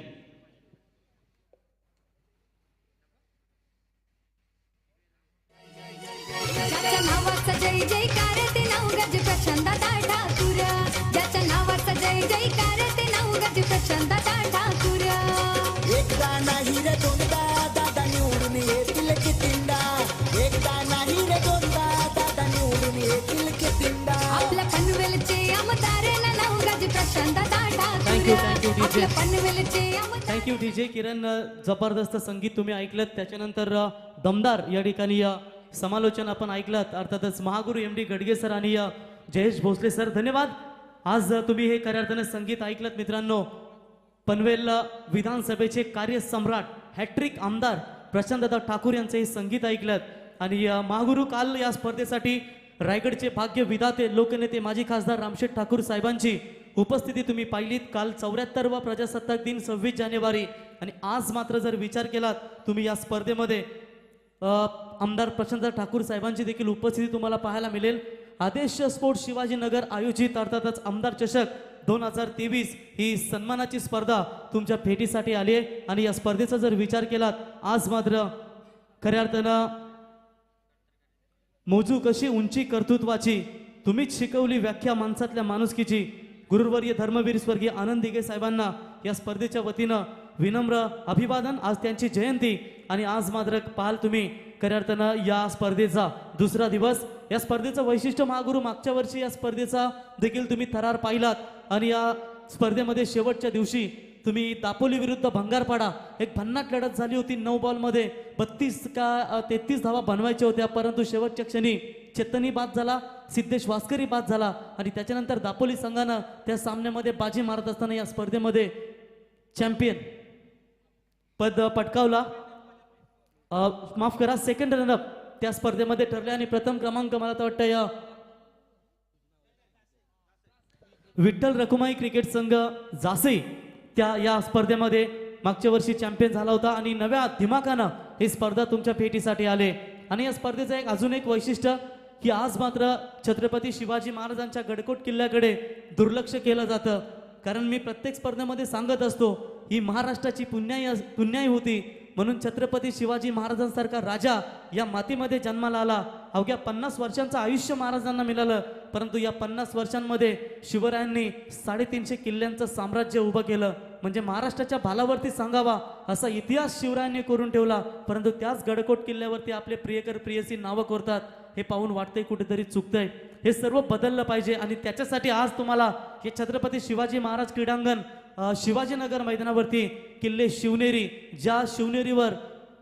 Speaker 4: ज्याच्या नावाचा जय जयकार ते नाव गज प्रचंडाचा ठाकूर. ज्याच्या नावाचा जय जयकार ते नाव गज प्रचंडाचा ठाकूर.
Speaker 2: एकदा नाही रे दोनदा दादा निवडून येतील कितींदा. एकदा नाही रे दोनदा दादा निवडून येतील कितींदा.
Speaker 4: आपल्या पनवेलचे आमदार ना नाव गज प्रचंडाचा
Speaker 5: Thank you,
Speaker 4: ठाकूर.
Speaker 5: DJ.
Speaker 4: आपल्या पनवेलचे आमदार.
Speaker 5: थँक्यू डीजे किरण. जबरदस्त संगीत तुम्ही ऐकलं. त्याच्यानंतर दमदार या ठिकाणी समालोचन आपण ऐकलं. अर्थातच महागुरू एम डी गडगे सर आणि जयेश भोसले सर, धन्यवाद. आज तुम्ही हे खऱ्या अर्थाने संगीत ऐकलं मित्रांनो. पनवेल विधानसभेचे कार्यसम्राट हॅट्रिक आमदार प्रशांतदादा ठाकूर यांचं हे संगीत ऐकलं. आणि महागुरू काल या स्पर्धेसाठी रायगडचे भाग्य विधाते लोकनेते माजी खासदार रामशेठ ठाकूर साहेबांची उपस्थिती तुम्ही पाहिलीत. काल 74वा प्रजासत्ताक दिन 26 जानेवारी. आणि आज मात्र जर विचार केलात तुम्ही या स्पर्धेमध्ये आमदार प्रशांत ठाकूर साहेबांची देखील उपस्थिती तुम्हाला पाहायला मिळेल. आदेश स्पोर्ट्स शिवाजीनगर आयोजित अर्थातच आमदार चषक 2023 ही सन्मानाची स्पर्धा तुमच्या भेटीसाठी आली आहे. आणि या स्पर्धेचा जर विचार केलात आज मात्र खऱ्या अर्थानं मोजू कशी उंची कर्तृत्वाची तुम्हीच शिकवली व्याख्या माणसातल्या माणुसकीची. गुरुवर्य धर्मवीर स्वर्गीय आनंद दिघे साहेबांना या स्पर्धेच्या वतीनं विनम्र अभिवादन. आज त्यांची जयंती आणि आज मात्र पाहाल तुम्ही खऱ्या अर्थानं या स्पर्धेचा दुसरा दिवस. या स्पर्धेचं वैशिष्ट्य महागुरू मागच्या वर्षी या स्पर्धेचा देखील तुम्ही थरार पाहिलात. आणि या स्पर्धेमध्ये शेवटच्या दिवशी तुम्ही दापोली विरुद्ध भंगारपाडा एक भन्नाट लढत झाली होती. 9 बॉलमध्ये 32 का 33 धावा बनवायच्या होत्या, परंतु शेवटच्या क्षणी चेतनी बाद झाला, सिद्धेश वास्करी बाद झाला. आणि त्याच्यानंतर दापोली संघानं त्या सामन्यामध्ये बाजी मारत असताना या स्पर्धेमध्ये चॅम्पियन पद पटकावला. माफ करा, सेकंड रनअप त्या स्पर्धेमध्ये ठरले. आणि प्रथम क्रमांक मला तर वाटतं विठ्ठल रखुमाई क्रिकेट संघ जासे त्या या स्पर्धेमध्ये मागच्या वर्षी चॅम्पियन झाला होता. आणि नव्या दिमाखानं ही स्पर्धा तुमच्या भेटीसाठी आले. आणि या स्पर्धेचं एक अजून एक वैशिष्ट्य की आज मात्र छत्रपती शिवाजी महाराजांच्या गडकोट किल्ल्याकडे दुर्लक्ष केलं जातं. कारण मी प्रत्येक स्पर्धेमध्ये सांगत असतो ही महाराष्ट्राची पुण्याई होती. म्हणून छत्रपती शिवाजी महाराजांसारखा राजा या मातीमध्ये जन्माला आला. अवघ्या 50 वर्षांचं आयुष्य महाराजांना मिळालं, परंतु या 50 वर्षांमध्ये शिवरायांनी 350 किल्ल्यांचं साम्राज्य उभं केलं. म्हणजे महाराष्ट्राच्या भालावरती सांगावा असा इतिहास शिवरायांनी करून ठेवला. परंतु त्याच गडकोट किल्ल्यावरती आपले प्रियकर प्रियसी नावं कोरतात. हे पाहून वाटतंय कुठेतरी चुकतंय. हे सर्व बदललं पाहिजे आणि त्याच्यासाठी आज तुम्हाला हे छत्रपती शिवाजी महाराज क्रीडांगण शिवाजीनगर मैदानावरती किल्ले शिवनेरी, ज्या शिवनेरीवर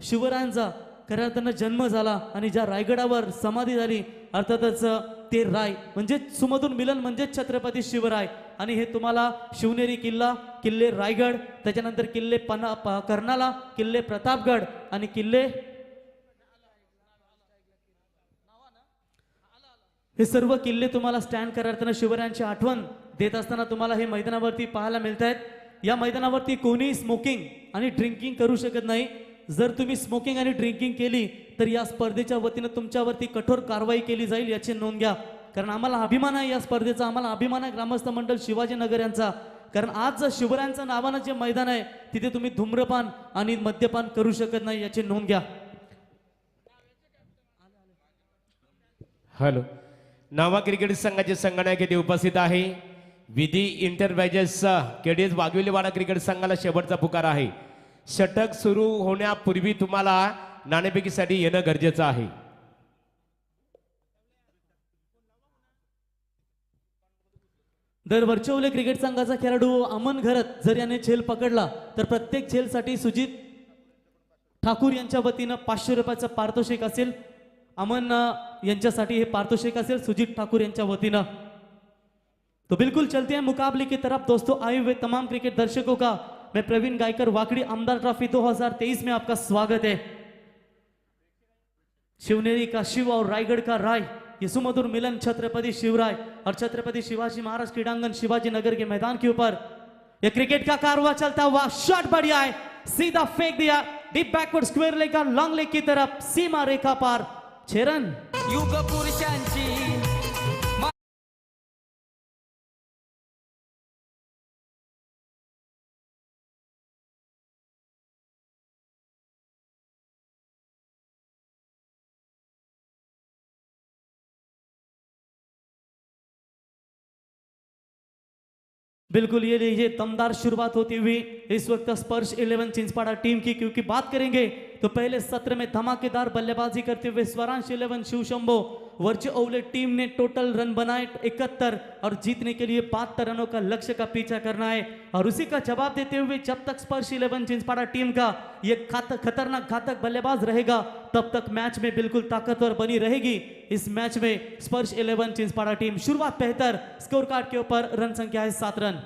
Speaker 5: शिवरायांचा खऱ्या अर्थानं जन्म झाला आणि ज्या रायगडावर समाधी झाली, अर्थातच ते राय म्हणजे सुमधून मिलन म्हणजे छत्रपती शिवराय. आणि हे तुम्हाला शिवनेरी किल्ला, किल्ले रायगड, त्याच्यानंतर किल्ले कर्नाला, किल्ले प्रतापगड आणि किल्ले हे सर्व किल्ले तुम्हाला स्टँड करताना शिवरायांची आठवण देत असताना तुम्हाला हे मैदानावरती पाहायला मिळत आहेत. या मैदानावरती कोणी स्मोकिंग आणि ड्रिंकिंग करू शकत नाही. जर तुम्ही स्मोकिंग आणि ड्रिंकिंग केली तर या स्पर्धेच्या वतीनं तुमच्यावरती कठोर कारवाई केली जाईल, याची नोंद घ्या. कारण आम्हाला अभिमान आहे या स्पर्धेचा, आम्हाला अभिमान आहे ग्रामस्थ मंडळ शिवाजीनगर यांचा. कारण आज शिवरायांचं नावानं जे मैदान आहे तिथे तुम्ही धूम्रपान आणि मद्यपान करू शकत नाही, याची नोंद घ्या.
Speaker 3: हॅलो, नावा क्रिकेट संघाचे संगणक येथे उपस्थित आहे. विधी इंटरप्राइजेस केडीएस वाघवेलीवाडा क्रिकेट संघाला शेवटचा पुकार आहे. षटक सुरू होण्यापूर्वी तुम्हाला नाणेफेकीसाठी येणं गरजेचं आहे.
Speaker 5: दर वर्चवले क्रिकेट संघाचा खेळाडू अमन घरत जर याने झेल पकडला तर प्रत्येक झेलसाठी सुजित ठाकूर यांच्या वतीनं 500 रुपयाचं पारितोषिक असेल. अमन यांच्यासाठी हे पारितोषिक असेल सुजीत ठाकुर यांच्या वतीनं. तो बिल्कुल चलते हैं मुकाबले की तरफ दोस्तों. आए हुए तमाम क्रिकेट दर्शकों का मैं प्रवीण गायकर वाकड़ी आमदार ट्रॉफी 2023 में आपका स्वागत है. शिवनेरी का शिव और रायगढ़ का राय, ये सुमधुर मिलन छत्रपति शिवराय और छत्रपति शिवाजी महाराज क्रीडांगन शिवाजी नगर के मैदान के ऊपर ये क्रिकेट का कारवा चलता हुआ. शॉट बढ़िया है, सीधा फेंक दिया डीप बैकवर्ड स्क्वेयर लेग का लॉन्ग लेग की तरफ, सीमा रेखा पार 6 रन.
Speaker 2: युग पुरुषांची
Speaker 5: बिल्कुल ये लीजिए दमदार शुरुआत होती हुई इस वक्त स्पर्श 11 चिंचपाड़ा टीम की, क्योंकि बात करेंगे तो पहले सत्र में धमाकेदार बल्लेबाजी करते हुए स्वरांश 11 शिव शंभो वर्च ओवले टीम ने टोटल रन बनाए 71 और जीतने के लिए 72 रनों का लक्ष्य का पीछा करना है. और उसी का जवाब देते हुए जब तक स्पर्श 11 चिंचपाड़ा टीम का ये खतरनाक घातक बल्लेबाज रहेगा तब तक मैच में बिल्कुल ताकतवर बनी रहेगी. इस मैच में स्पर्श 11 चिंचपाड़ा टीम शुरुआत बेहतर, स्कोर कार्ड के ऊपर रन संख्या है 7 रन.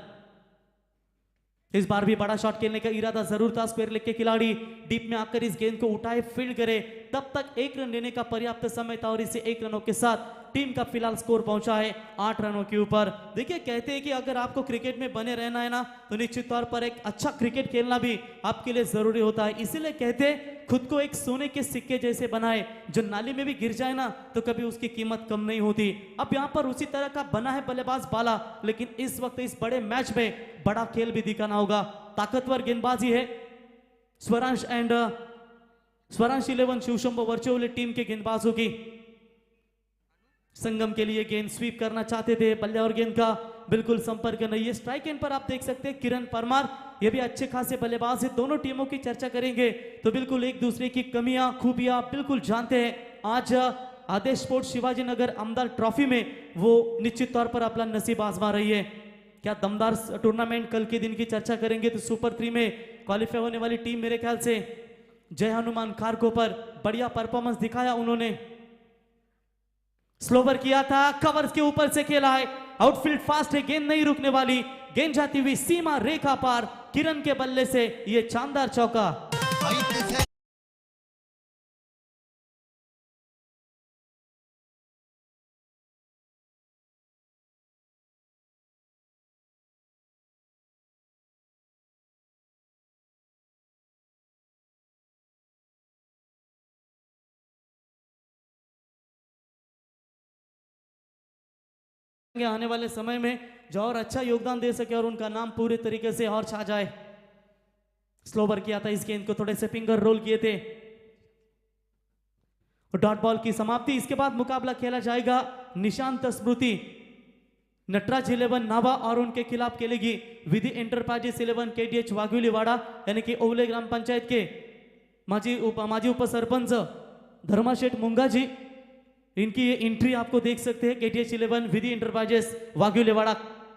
Speaker 5: इस बार भी बड़ा शॉट खेलने का इरादा जरूर था. स्क्वायर लेग के खिलाड़ी डीप में आकर इस गेंद को उठाए, फील्ड करे, तब तक 1 रन लेने का पर्याप्त समय था और इसे 1 रनों के साथ टीम का फिलहाल स्कोर पहुंचा है 8 रनों के ऊपर. देखिए कहते हैं कि अगर आपको क्रिकेट में बने रहना है ना तो निश्चित तौर पर एक अच्छा क्रिकेट खेलना भी आपके लिए जरूरी होता है. इसीलिए कहते हैं खुद को एक सोने के सिक्के जैसे बनाए, जो नाली में भी गिर जाए ना तो कभी उसकी कीमत कम नहीं होती. अब यहाँ पर उसी तरह का बना है बल्लेबाज बाला, लेकिन इस वक्त इस बड़े मैच में बड़ा खेल भी दिखाना होगा. ताकतवर गेंदबाजी है स्वरांश 11 शिवशंभो वर्चुअल टीम के गेंदबाजों की. संगम के लिए गेंद स्वीप करना चाहते थे, बल्ले और गेंद का बिल्कुल संपर्क नहीं है. स्ट्राइक एंड पर आप देख सकते हैं किरण परमार, ये भी अच्छे खासे बल्लेबाज है. दोनों टीमों की चर्चा करेंगे तो बिल्कुल एक दूसरे की कमियां खूबियां बिल्कुल जानते हैं. आज आदेश स्पोर्ट्स शिवाजी नगर आमदार ट्रॉफी में वो निश्चित तौर पर अपना नसीब आजमा रही है. क्या दमदार टूर्नामेंट कल के दिन की चर्चा करेंगे तो सुपर 3 में क्वालिफाई होने वाली टीम मेरे ख्याल से जय हनुमान खारको पर बढ़िया परफॉर्मेंस दिखाया उन्होंने. स्लोवर किया था, कवर्स के ऊपर से खेला है, आउटफील्ड फास्ट है, गेंद नहीं रुकने वाली, गेंद जाती हुई सीमा रेखा पार. किरण के बल्ले से ये शानदार चौका. आने वाले समय में जो और अच्छा योगदान दे सके और उनका नाम पूरे तरीके से और छा जाए. स्लोवर किया था इस गेंद को, थोड़े से फिंगर रोल किए थे। डॉट बॉल की समाप्ति। इसके बाद मुकाबला खेला जाएगा निशांत स्मृति नटराज 11 नावा और उनके खिलाफ खेलेगी विधि एंटरप्राइजेस 11 केडीएच वाघुलीवाड़ा, यानी कि ओवले ग्राम पंचायत के माजी उप सरपंच धर्माशेठ मुंगा जी। इनकी ये एंट्री आपको देख सकते हैं। केटीएच 11 विधि एंटरप्राइजेस वाघुलीवाड़ा।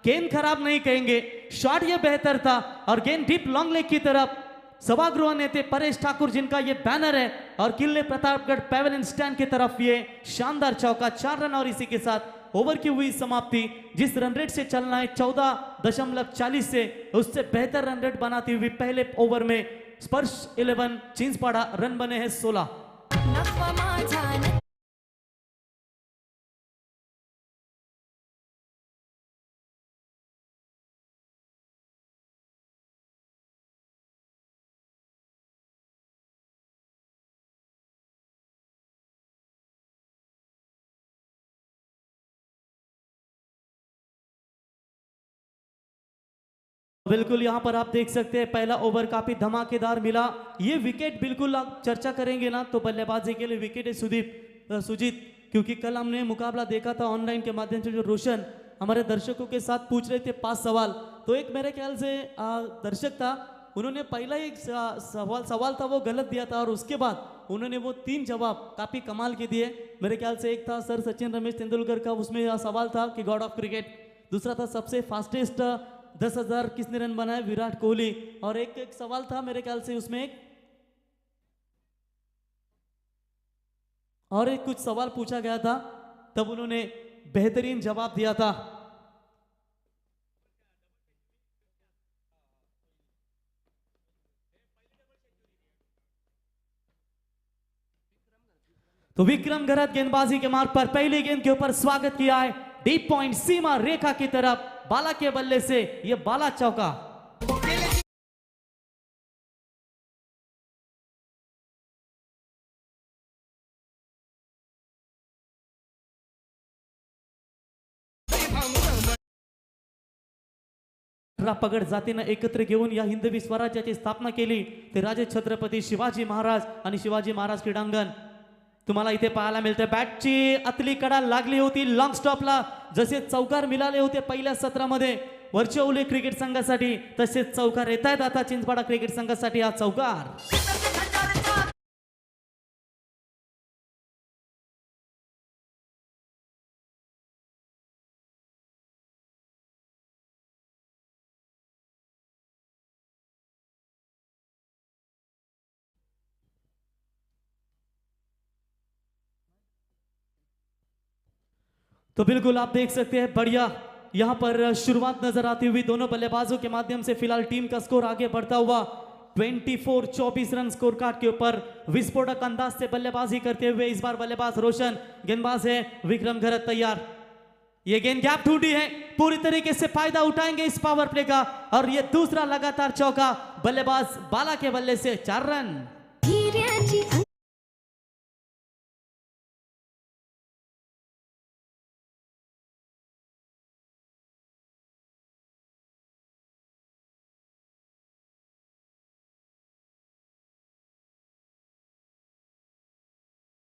Speaker 5: गेंद खराब नहीं कहेंगे, शॉट ये बेहतर था और गेंद डीप लॉन्ग लेग की तरफ। सभागृह नेते परेश ठाकुर जिनका ये बैनर है और किले प्रतापगढ़ पैवेलियन स्टैंड की तरफ ये शानदार चौका, 4 रन और इसी के साथ ओवर की हुई समाप्ति। जिस रन रेट से चलना है 14.40 से, उससे बेहतर रन रेट बनाती हुई पहले ओवर में स्पर्श 11 चिंचपाड़ा, रन बने हैं 16।
Speaker 4: नफा माझा न
Speaker 5: बिल्कुल यहाँ पर आप देख सकते हैं पहला ओवर काफी धमाकेदार मिला। ये विकेट बिल्कुल आप चर्चा करेंगे ना तो बल्लेबाजी के लिए विकेट है सुजीत, क्योंकि कल हमने मुकाबला देखा था ऑनलाइन के माध्यम से, जो रोशन हमारे दर्शकों के साथ पूछ रहे थे 5 सवाल। तो एक मेरे ख्याल से दर्शक था, उन्होंने पहला एक सवाल था वो गलत दिया था और उसके बाद उन्होंने वो 3 जवाब काफी कमाल के दिए। मेरे ख्याल से एक था सर सचिन रमेश तेंदुलकर का, उसमें सवाल था कि गॉड ऑफ क्रिकेट। दूसरा था सबसे फास्टेस्ट 10,000 किसने रन बनाए, विराट कोहली। और एक सवाल था मेरे ख्याल से उसमें एक कुछ सवाल पूछा गया था, तब उन्होंने बेहतरीन जवाब दिया था। तो विक्रम घरत गेंदबाजी के मार्ग पर पहली गेंद के ऊपर स्वागत किया है डीप पॉइंट सीमा रेखा की तरफ, बाला के बल्ले से ये बाला चौका। पगड जातीनं एकत्र घेऊन या हिंदवी स्वराज्याची स्थापना केली ते राजे छत्रपती शिवाजी महाराज आणि शिवाजी महाराज क्रीडांगण तुम्हाला इथे पाहायला मिळते। बॅटची आतली कडा लागली होती लॉंग स्टॉपला, जसे चौकार मिळाले होते पहिल्या सत्रामध्ये वर्चवले क्रिकेट संघासाठी, तसेच चौकार येत आहेत आता चिंचपाडा क्रिकेट संघासाठी। हा चौकार तो बिल्कुल आप देख सकते हैं बढ़िया यहां पर शुरुआत नजर आती हुई दोनों बल्लेबाजों के माध्यम से। फिलहाल टीम का स्कोर आगे बढ़ता हुआ 24-24 रन स्कोर कार्ड के ऊपर विस्फोटक अंदाज से बल्लेबाजी करते हुए इस बार बल्लेबाज रोशन, गेंदबाज है विक्रम घरत तैयार। ये गेंद गैप ढूंढी है, पूरी तरीके से फायदा उठाएंगे इस पावर प्ले का और ये दूसरा लगातार चौका बल्लेबाज बाला के बल्ले से 4 रन।
Speaker 4: हिऱ्याची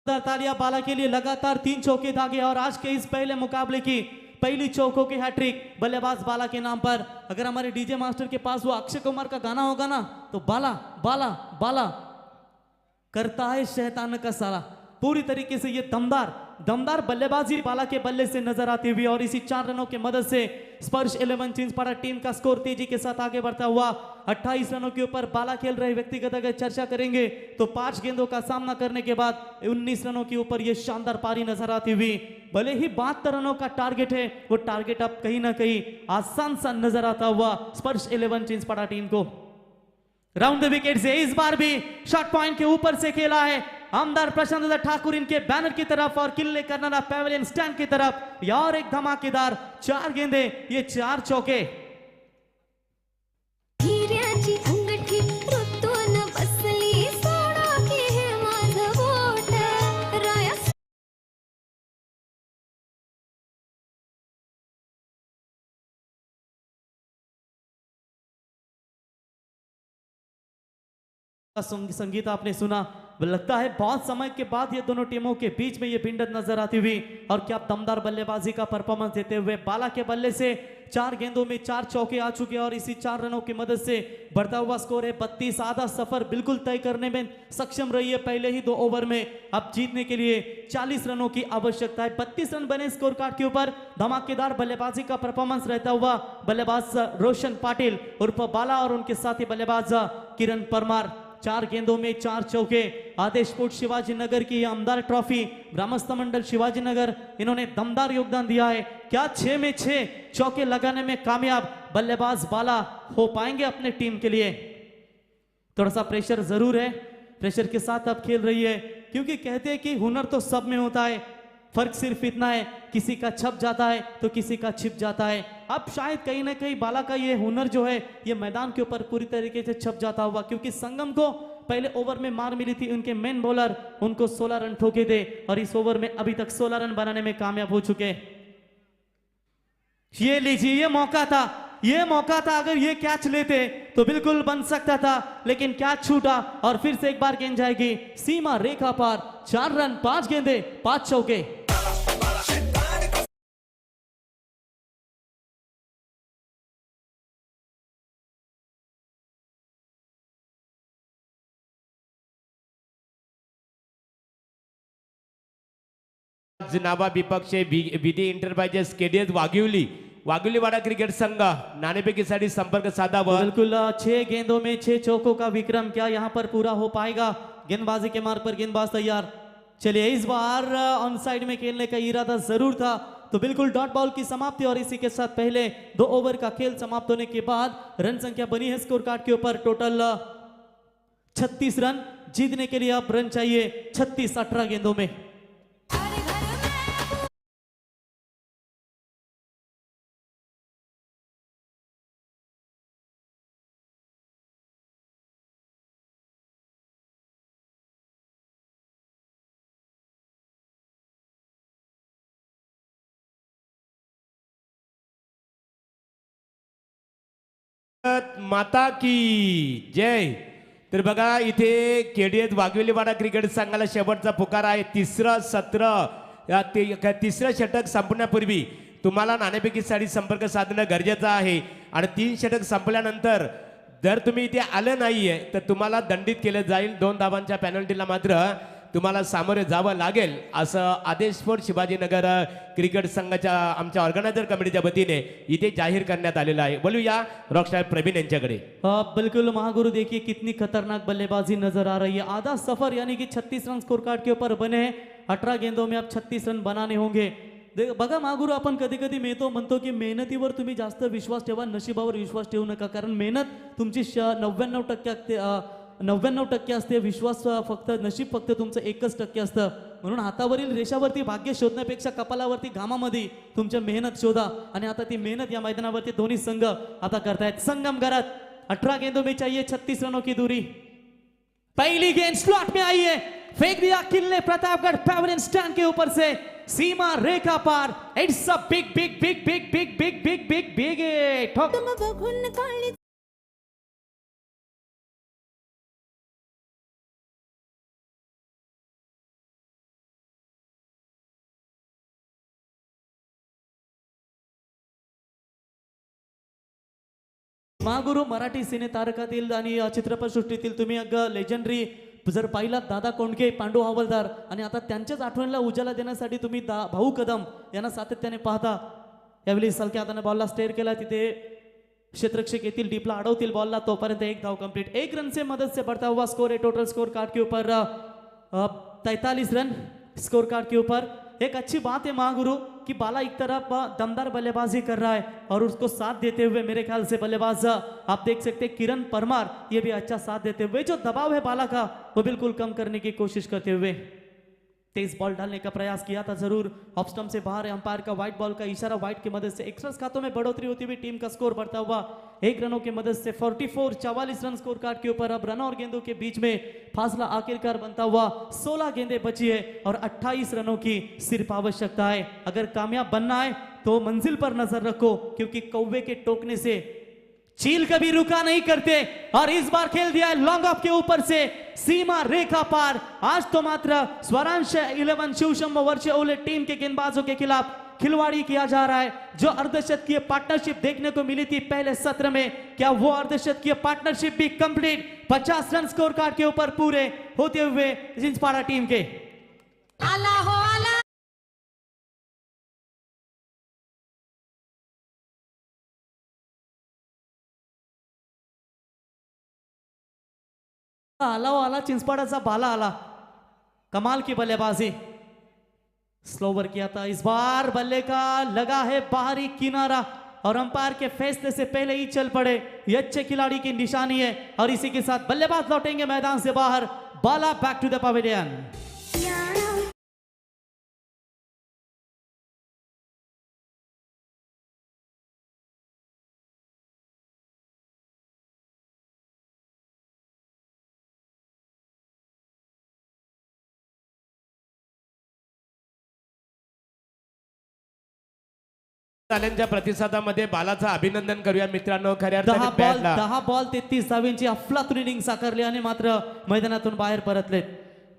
Speaker 5: तालियां बाला के लिए, लगातार 3 चौके दागे और आज के इस पहले मुकाबले की पहली चौकों की हैट्रिक बल्लेबाज बाला के नाम पर। अगर हमारे डीजे मास्टर के पास वो अक्षय कुमार का गाना होगा ना तो बाला बाला बाला करता है शैतान का साला। पूरी तरीके से ये दमदार बल्लेबाजी बाला के बल्ले से नजर आती हुई और इसी 4 रनों की मदद से स्पर्श 11 चिंचपाड़ा टीम का स्कोर तेजी के साथ आगे बढ़ता हुआ 28 रनों के ऊपर बाला खेल रहे। व्यक्तिगत अगर चर्चा करेंगे तो 5 गेंदों का सामना करने के बाद 19 रनों के ऊपर ये शानदार पारी नजर आती हुई। भले ही 72 रनों का टारगेट है, वो टारगेट अब कहीं ना कहीं आसान सा नजर आता हुआ स्पर्श 11 चिंचपाड़ा टीम को। राउंड द विकेट से इस बार भी शॉट पॉइंट के ऊपर से खेला है आमदार प्रशांत ठाकुर इनके बैनर की तरफ और किले करनारा पैवेलियन स्टैंड की तरफ। और एक धमाकेदार 4 गेंदे, ये 4 चौके। संगीत आपने सुना, लगता है बहुत समय के बाद ये दोनों टीमों के बीच में ये भिड़ंत नजर आती हुई। और क्या दमदार बल्लेबाजी का परफॉर्मेंस देते हुए बाला के बल्ले से 4 गेंदों में 4 चौके आ चुके हैं और इसी 4 रनों की मदद से बढ़ता हुआ स्कोर है 32। आधा सफर बिल्कुल तय करने में सक्षम रही है पहले ही 2 ओवर में। अब जीतने के लिए 40 रनों की आवश्यकता है। 32 रन बने स्कोर कार्ड के ऊपर। धमाकेदार बल्लेबाजी का परफॉर्मेंस रहता हुआ बल्लेबाज रोशन पाटिल उर्फ बाला और उनके साथी बल्लेबाज किरण परमार। 4 गेंदों में 4 चौके। आदेश स्पोर्ट्स शिवाजी नगर की आमदार ट्रॉफी ग्रामस्थ मंडल शिवाजी नगर, इन्होंने दमदार योगदान दिया है। क्या 6 में 6 चौके लगाने में कामयाब बल्लेबाज बाला हो पाएंगे अपने टीम के लिए? थोड़ा सा प्रेशर जरूर है, प्रेशर के साथ अब खेल रही है, क्योंकि कहते हैं कि हुनर तो सब में होता है, फर्क सिर्फ इतना है किसी का छप जाता है तो किसी का छिप जाता है। अब शायद कहीं ना कहीं बाला का ये हुनर जो है ये मैदान के ऊपर पूरी तरीके से छप जाता हुआ, क्योंकि संगम को पहले ओवर में मार मिली थी, उनके मेन बॉलर उनको 16 रन ठोके थे और इस ओवर में अभी तक 16 रन बनाने में कामयाब हो चुके। ये लीजिए, ये मौका था, ये मौका था, अगर ये कैच लेते तो बिल्कुल बन सकता था, लेकिन कैच छूटा और फिर से एक बार गेंद जाएगी सीमा रेखा पार। 4 रन 5 गेंदे 5 चौके।
Speaker 3: नावा विपक्ष बीडी इंटरप्राइजेस केडीएस वाघिवलीवाडा क्रिकेट संघ नाणेफेकीसाठी संपर्क साधावा।
Speaker 5: बिल्कुल 6 गेंदों में 6 चौकों का विक्रम क्या यहाँ पर पूरा हो पाएगा? गेंदबाजी के मार्ग पर गेंदबाज तैयार। चलिए, इस बार ऑन साइड में खेलने का इरादा जरूर था, तो बिल्कुल डॉट बॉल की समाप्ति और इसी के साथ पहले 2 ओवर का खेल समाप्त होने के बाद रन संख्या बनी है स्कोर कार्ड के ऊपर टोटल 36 रन। जीतने के लिए अब रन चाहिए 36 18 गेंदों में।
Speaker 3: माता की जय। तर बघा, इथे केडीएस वाघिवलीवाडा क्रिकेट संघाला शेवटचा पुकार आहे। तिसरं षटक संपण्यापूर्वी तुम्हाला नाणेफेकीसाठी संपर्क साधणं गरजेचं आहे आणि 3 षटक संपल्यानंतर जर तुम्ही इथे आलं नाहीये तर तुम्हाला दंडित केलं जाईल। 2 धावांच्या पेनल्टीला मात्र तुम्हाला सामोरे जावं लागेल, असं आदेश स्पोर्ट्स शिवाजीनगर क्रिकेट संघाच्या आमच्या ऑर्गनायझर कमिटीच्या वतीने इथे जाहीर करण्यात आलेलं आहे। बोलूया रॉकस्टार प्रवीण यांच्याकडे।
Speaker 5: बिल्कुल महागुरु, देखिए कितनी खतरनाक बल्लेबाजी नजर आ रही है। आधा सफर यानी कि 36 रन स्कोर कार्ड के ऊपर बने हैं। 18 गेंदों में अब 36 रन बनाने होंगे। बघा महागुरु, आपण कधी कधी म्हणतो की मेहनतीवर तुम्ही जास्त विश्वास ठेवा, नशिबावर विश्वास ठेवू नका, कारण मेहनत तुमची 99% असते, विश्वास फक्त, नशीब फक्त तुमचं 1% असतं। म्हणून हातावरील रेषावरती भाग्य शोधण्यापेक्षा कपालावरती घामामध्ये तुमच्या मेहनत शोधा, आणि आता ती मेहनत या मैदानावरती दोन्ही संघ आता करतायत। संगम गरत 18 गेंदों में चाहिए 36 रनों की दूरी। पहली गेंद स्लॉट में आई है, फेंक दिया किले प्रतापगढ़ पैवेलियन स्टैंड के ऊपर से सीमा रेखा पार। It's a big big big big big big big big big ठोक। महागुरु, मराठी सिने तारकातील आणि चित्रपटसृष्टीतील तुम्ही लेजंडरी जर पाहिलात दादा कोंडके, पांडू हवालदार, आणि आता त्यांच्याच आठवणीला उजाला देण्यासाठी तुम्ही भाऊ कदम यांना सातत्याने पाहता। यावेळी सलक्या हाताने बॉलला स्टेअर केला, तिथे क्षेत्ररक्षक येतील, डीपला अडवतील बॉलला, तोपर्यंत 1 धाव कंप्लीट। 1 रन से मदद से बढ़ता हुआ स्कोर है टोटल स्कोर कार्ड के ऊपर 43 रन स्कोर कार्ड के ऊपर। एक अच्छी बात है महागुरु कि बाला एक तरफ दमदार बल्लेबाजी कर रहा है और उसको साथ देते हुए मेरे ख्याल से बल्लेबाज आप देख सकते हैं किरण परमार, ये भी अच्छा साथ देते हुए जो दबाव है बाला का वो बिल्कुल कम करने की कोशिश करते हुए तेज बॉल डालने का प्रयास किया था जरूर। ऑफ स्टंप से बाहर अंपायर का व्हाइट बॉल का इशारा, व्हाइट की मदद से एक्स्ट्रा खातों में बढ़ोतरी होती हुई टीम का स्कोर बढ़ता हुआ 1 रनों की मदद से 44 रन स्कोर कार्ड के ऊपर। अब रन और गेंदों के बीच में फासला आखिरकार बनता हुआ 16 गेंदें बची है और 28 रनों की सिर्फ आवश्यकता है। अगर कामयाब बनना है तो मंजिल पर नजर रखो, क्योंकि कौवे के टोकने से चील कभी रुका नहीं करते और इस बार खेल दिया है लॉन्ग ऑफ के ऊपर से सीमा रेखा पार। आज तो मात्र स्वरांश 11 शिवशंभो वर्चे ओले टीम के गेंदबाजों के खिलाफ खिलवाड़ी किया जा रहा है। जो अर्धशतकीय पार्टनरशिप देखने को मिली थी पहले सत्र में, क्या वो अर्धशतकीय पार्टनरशिप भी कंप्लीट 50 रन स्कोर कार्ड के ऊपर पूरे होते हुए जिंसपाड़ा टीम के
Speaker 4: आला हो आला
Speaker 5: आला वो आला, चिंचपाड़ाचा बाला आला। कमाल की बल्लेबाजी, स्लोवर किया था। इस बार बल्ले का लगा है बाहरी किनारा और अंपायर के फैसले से पहले ही चल पड़े। ये अच्छे खिलाड़ी की निशानी है और इसी के साथ बल्लेबाज लौटेंगे मैदान से बाहर। बाला बैक टू द पवेलियन।
Speaker 3: ताल्यांच्या प्रतिसादामध्ये बालाचं अभिनंदन करूया मित्रांनो. खऱ्या
Speaker 5: 10
Speaker 3: अर्थाने
Speaker 5: बॉल
Speaker 3: बॅटला
Speaker 5: 10 बॉल 33 धावेंची अफलातून इनिंग साकारली आणि मात्र मैदानातून बाहेर परतलेत.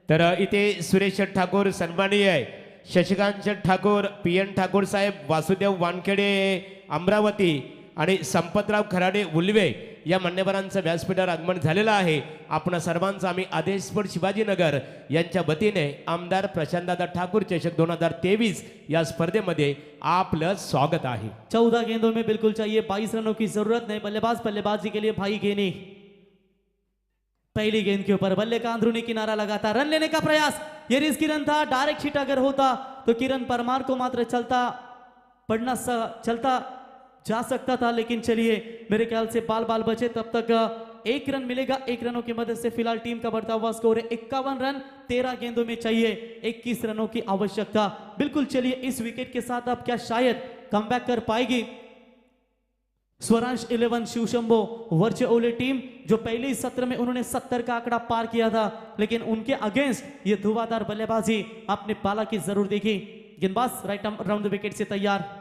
Speaker 3: तर इथे सुरेश ठाकूर सन्माननीय आहे. शशिकांत ठाकूर, पी.एन. ठाकूर साहेब, वासुदेव वानखेडे अमरावती आणि संपतराव खराडे उल्वे या मान्यवरांचं व्यासपीठावर आगमन झालेलं आहे. आपण सर्वांचं आम्ही आदेश स्पोर्ट शिवाजीनगर यांच्या वतीने आमदार प्रशांतदादा ठाकूर चषक 2023 या स्पर्धेमध्ये आपलं स्वागत आहे.
Speaker 5: 14 गेंदों में बिल्कुल चाहिए, 22 रनों की जरूरत नहीं। बल्लेबाज बल्लेबाजी के लिए भाई गेनी। पहली गेंद के ऊपर बल्ले का अंदरूनी किनारा लगातार रन लेने का प्रयास। ये रिस्की रन था, डायरेक्ट हिट अगर होता तो किरण परमार को मात्र चलता जा सकता था, लेकिन चलिए मेरे ख्याल से बाल बाल बचे। तब तक 1 रन मिलेगा। 1 रनों की मदद से फिलहाल टीम का बढ़ता हुआ स्कोर है 51 रन। 13 गेंदों में चाहिए 21 रनों की आवश्यकता। बिल्कुल चलिए इस विकेट के साथ अब क्या शायद कमबैक कर पाएगी स्वरांश 11 शिवशंभो वर्चे ओले टीम, जो पहले ही सत्र में उन्होंने 70 का आंकड़ा पार किया था, लेकिन उनके अगेंस्ट ये धुआंधार बल्लेबाजी आपने बाला की जरूर देखी। गेंदबाज right arm round the wicket से तैयार।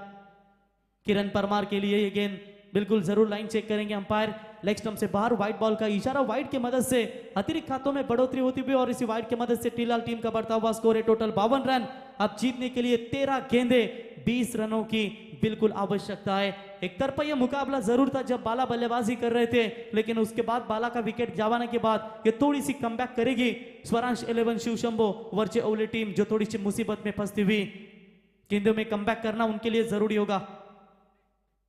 Speaker 5: किरण परमार के लिए ये गेंद बिल्कुल जरूर लाइन चेक करेंगे अंपायर। लेग स्टंप से बाहर वाइड बॉल का इशारा। वाइड की मदद से अतिरिक्त खातों में बढ़ोतरी होती हुई और इसी वाइड की मदद से टीलाल टीम का बढ़ता हुआ स्कोर है टोटल 52 रन। अब जीतने के लिए 13 गेंदे 20 रनों की बिल्कुल आवश्यकता है। एक तरफा यह मुकाबला जरूर था जब बाला बल्लेबाजी कर रहे थे, लेकिन उसके बाद बाला का विकेट जावाने के बाद ये थोड़ी सी कमबैक करेगी स्वरांश 11 शिवशंभो वर्चे ओले टीम, जो थोड़ी सी मुसीबत में फंसती हुई। गेंदों में कमबैक करना उनके लिए जरूरी होगा।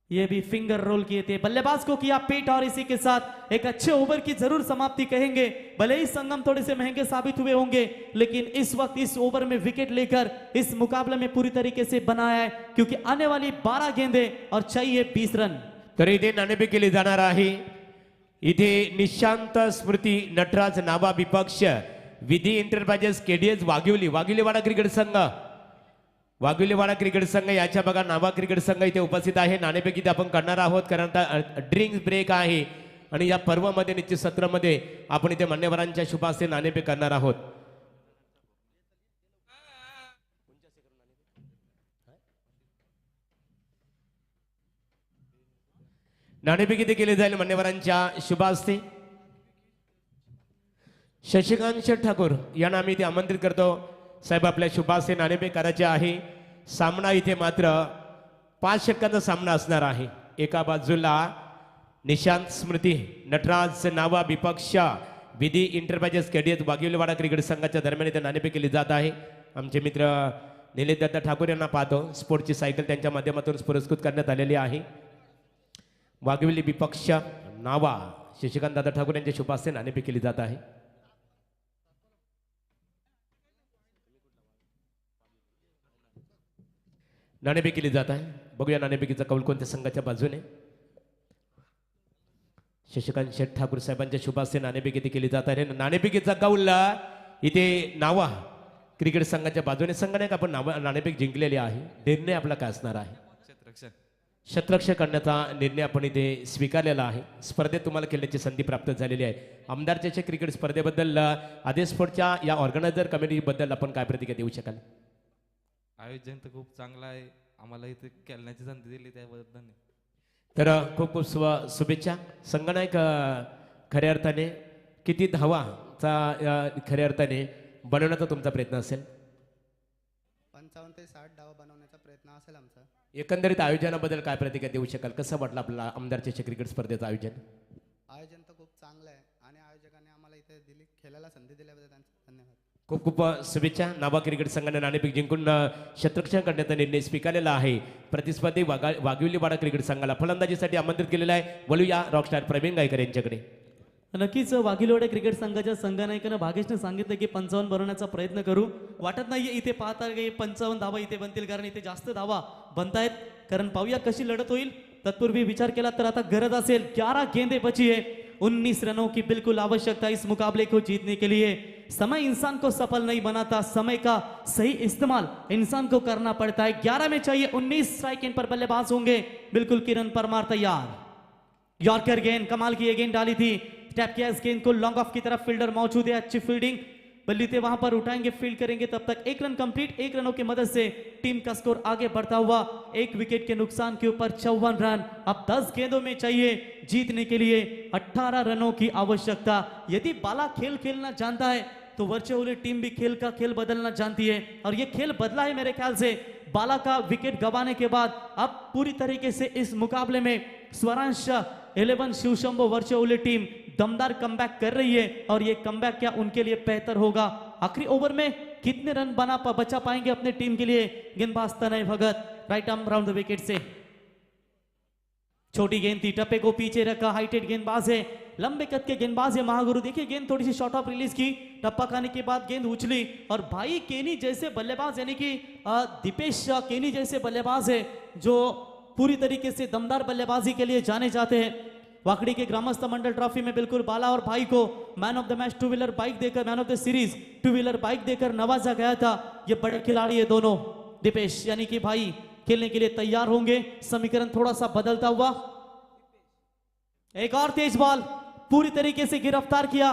Speaker 5: ये भी फिंगर रोल किए थे, बल्लेबाज को किया पीट और इसी के साथ एक अच्छे ओवर की जरूर समाप्ति कहेंगे। भले ही संगम थोड़े से महंगे साबित हुए होंगे, लेकिन इस वक्त इस ओवर में विकेट लेकर इस मुकाबले में पूरी तरीके से बनाया है, क्योंकि आने वाली 12 गेंदे और चाहिए 20 रन।
Speaker 3: तर इथे नाणेफेक केली जाणार आहे. इथे निशांत स्मृती नटराज नावा विपक्ष विधी एंटरप्राइजेस केडीएस वाघिवलीवाडा क्रिकेट संघ, वाघिवलीवाडा क्रिकेट संघ याच्या बघा नावा क्रिकेट संघ इथे उपस्थित आहे. नाणेफेक इथे आपण करणार आहोत, कारण आता ड्रिंक्स ब्रेक आहे आणि या पर्वामध्ये निश्चित सत्रामध्ये आपण इथे मान्यवरांच्या शुभ हस्ते नाणेफेक करणार आहोत. नाणेफेक इथे केले जाईल मान्यवरांच्या शुभ हस्ते. शशिकांत ठाकूर यांना आम्ही इथे आमंत्रित करतो. साहेब आपल्या शुभ हस्ते नाणेफेक करायचे आहे. सामना इथे मात्र 5 षटकांचा सामना असणार आहे. एका बाजूला निशांत स्मृती नटराज नावा विपक्ष विधी एंटरप्राइजेस केडीएस वाघिवलीवाडा क्रिकेट संघाच्या दरम्यान इथे नाणेफेक केली जात आहे. आमचे मित्र निलेश दत्ता ठाकूर यांना पाहतो. स्पोर्टची सायकल त्यांच्या माध्यमातून पुरस्कृत करण्यात आलेली आहे. वाघिवली विपक्ष नावा शशिकांत दादा ठाकूर यांच्या शुभ हस्ते नाणेफेक केली जात आहे. नाणेफेक केली जात आहे. बघूया नाणेफेकीचा कौल कोणत्या संघाच्या बाजूने. शशिकांत शेठ ठाकूर साहेबांच्या शुभ हस्ते नाणेफेक इथे केली जात आहे. नाणेफेकीचा कौल इथे नावा क्रिकेट संघाच्या बाजूने. संघाने आपण नाणेफेक जिंकलेली आहे. निर्णय आपला काय असणार आहे? शतरक्षक करण्याचा निर्णय आपण इथे स्वीकारलेला आहे. स्पर्धेत तुम्हाला खेळण्याची संधी प्राप्त झालेली आहे. आमदार चषक क्रिकेट स्पर्धेबद्दल आदेश स्पोर्टच्या या ऑर्गनायझर कमिटीबद्दल आपण काय प्रतिक्रिया देऊ शकाल?
Speaker 6: आयोजन तर खूप चांगलं आहे. आम्हाला इथे खेळण्याची संधी दिली त्याबद्दल
Speaker 3: तर खूप खूप शुभेच्छा. संगणक खऱ्या अर्थाने किती धावाचा खऱ्या अर्थाने बनवण्याचा तुमचा प्रयत्न असेल?
Speaker 6: 55 ते 60 डाव बनवण्याचा प्रयत्न असेल आमचा.
Speaker 3: एकंदरीत आयोजनाबद्दल काय प्रतिक्रिया देऊ शकाल? कसं वाटलं आपल्याला आमदार चषक क्रिकेट स्पर्धेचं आयोजन?
Speaker 6: आयोजन तर खूप चांगलं आहे आणि आयोजकांनी आम्हाला इथे खेळायला संधी दिल्याबद्दल त्यांचे धन्यवाद.
Speaker 3: खूप खूप शुभेच्छा. नाभा क्रिकेट संघाने नाणेफेक जिंकून क्षेत्ररक्षण करण्याचा निर्णय स्वीकारलेला आहे. प्रतिस्पर्धी वाघिवलीवाडा क्रिकेट संघाला फलंदाजीसाठी आमंत्रित केलेला आहे. वळूया रॉकस्टार प्रवीण गायकर यांच्याकडे.
Speaker 5: नक्कीच वाघिलवाडा क्रिकेट संघाच्या संघनायकानं भागेशने सांगितलं की 55 बनवण्याचा प्रयत्न करू. वाटत नाहीये इथे पाहता की 55 धावा इथे बनतील, कारण इथे जास्त धावा बनतायत. कारण पाहूया कशी लढत होईल. तत्पूर्वी विचार केला तर आता गरज असेल 11 गेंदे बची है, 19 रनों की बिल्कुल आवश्यकता इस मुकाबले को जीतने के लिए. समय इंसान को सफल नहीं बनाता, समय का सही इस्तेमाल इंसान को करना पड़ता है. 11 में चाहिए 19 स्ट्राइक एंड पर बल्लेबाज होंगे. बिल्कुल किरण परमार तैयार. यॉर्कर गेंद, कमाल की ये गेंद डाली थी. टैप किया इस गेंद को लॉन्ग ऑफ की तरफ, फील्डर मौजूद है, अच्छी फील्डिंग. बल्ली थे वहां पर उठाएंगे, फील्ड करेंगे. तब तक 1 रन कंप्लीट. 1 रनों की मदद से टीम का स्कोर आगे बढ़ता हुआ 1 विकेट के नुकसान के ऊपर 54 रन. अब 10 गेंदों में चाहिए जीतने के लिए 18 रनों की आवश्यकता. यदि बाला खेल खेलना जानता है तो वर्चुअली टीम भी खेल का खेल बदलना जानती है, और ये खेल बदला है मेरे ख्याल से. बाला का विकेट गंवाने के बाद अब पूरी तरीके से इस मुकाबले में स्वरांश 11 शिवशंभो वर्चुअली टीम दमदार कमबैक कर रही है, और ये कमबैक क्या उनके लिए बेहतर होगा. आखिरी ओवर में कितने रन बचा पाएंगे अपने टीम के लिए. गेंदबाज Tanay Bhagat right arm round the wicket से. छोटी गेंद थी, टप्पे को पीछे रखा. हाइटेड गेंदबाज है, लंबे कद के गेंदबाज है महागुरु. देखिए गेंद थोड़ी सी शॉर्ट ऑफ रिलीज की, टप्पा खाने के बाद गेंद उछली, और भाई केनी जैसे बल्लेबाज यानी कि दीपेश केनी जैसे बल्लेबाज है जो पूरी तरीके से दमदार बल्लेबाजी के लिए जाने जाते हैं. वाकड़ी के ग्रामस्थ मंडल ट्रॉफी में बिल्कुल बाला और भाई को man of the match 2 wheeler bike देकर, man of the series 2 wheeler bike देकर नवाजा गया था. ये बड़े खिलाड़ी है दोनों. दीपेश यानी कि भाई खेलने के लिए तैयार होंगे. समीकरण थोड़ा सा बदलता हुआ. एक और तेज बॉल पूरी तरीके से गिरफ्तार किया